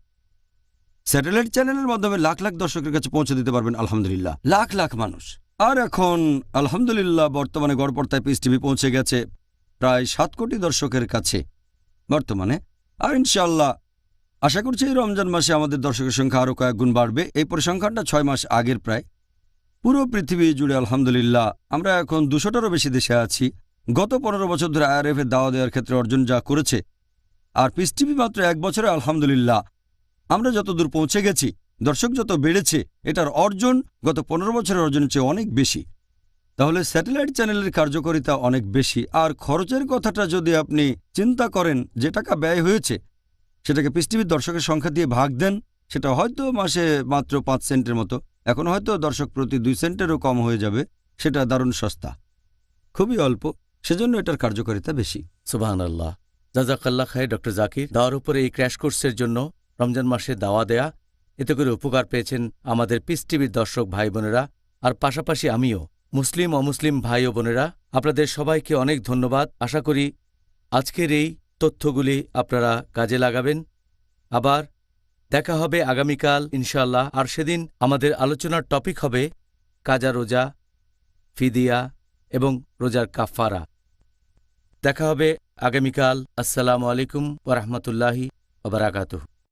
স্যাটেলাইট চ্যানেলের মাধ্যমে লাখ লাখ দর্শকের কাছে পৌঁছে দিতে পারবেন, আলহামদুলিল্লাহ, লাখ লাখ মানুষ। আর এখন আলহামদুলিল্লাহ বর্তমানে গড়পড়তায় পিস টিভি পৌঁছে গেছে প্রায় 7 কোটি দর্শকের কাছে বর্তমানে। আর ইনশাআল্লাহ আশা করছি এই রমজান মাসে আমাদের দর্শকের সংখ্যা আরও কয়েক গুণ বাড়বে। এই পরিসংখ্যানটা 6 মাস আগের প্রায়। পুরো পৃথিবী জুড়ে আলহামদুলিল্লাহ আমরা এখন 200টারও বেশি দেশে আছি। গত 15 বছর ধরে IRF এর দাওয়া দেওয়ার ক্ষেত্রে অর্জন যা করেছে, আর পিস টিভি মাত্র 1 বছরে আলহামদুলিল্লাহ আমরা যত দূর পৌঁছে গেছি, দর্শক যত বেড়েছে, এটার অর্জন গত 15 বছরের অর্জনের চেয়ে অনেক বেশি। তাহলে স্যাটেলাইট চ্যানেলের কার্যকারিতা অনেক বেশি। আর খরচের কথাটা যদি আপনি চিন্তা করেন, যে টাকা ব্যয় হয়েছে সেটাকে পিস টিভির দর্শকের সংখ্যা দিয়ে ভাগ দেন, সেটা হয়তো মাসে মাত্র 5 সেন্টের মতো। এখন হয়তো দর্শক প্রতি 2 সেন্টেরও কম হয়ে যাবে। সেটা দারুণ সস্তা, খুবই অল্প, সেজন্য এটার কার্যকারিতা বেশি। সুবহানাল্লাহ। জাযাকাল্লাহ খাইর ডক্টর জাকির। দাওয়ার উপরে এই ক্র্যাশ কোর্সের জন্য রমজান মাসে দাওয়া দেয়া, এতে করে উপকার পেয়েছেন আমাদের পিস টিভির দর্শক ভাই বোনেরা, আর পাশাপাশি আমিও। মুসলিম অমুসলিম ভাই ও বোনেরা, আপনাদের সবাইকে অনেক ধন্যবাদ। আশা করি আজকের এই তথ্যগুলি আপনারা কাজে লাগাবেন। আবার দেখা হবে আগামীকাল ইনশাআল্লাহ। আর সেদিন আমাদের আলোচনার টপিক হবে কাজা রোজা, ফিদিয়া, এবং রোজার কাফারা। দেখা হবে আগামীকাল। আসসালামু আলাইকুম ওয়া রাহমাতুল্লাহি ওয়া বারাকাতুহু।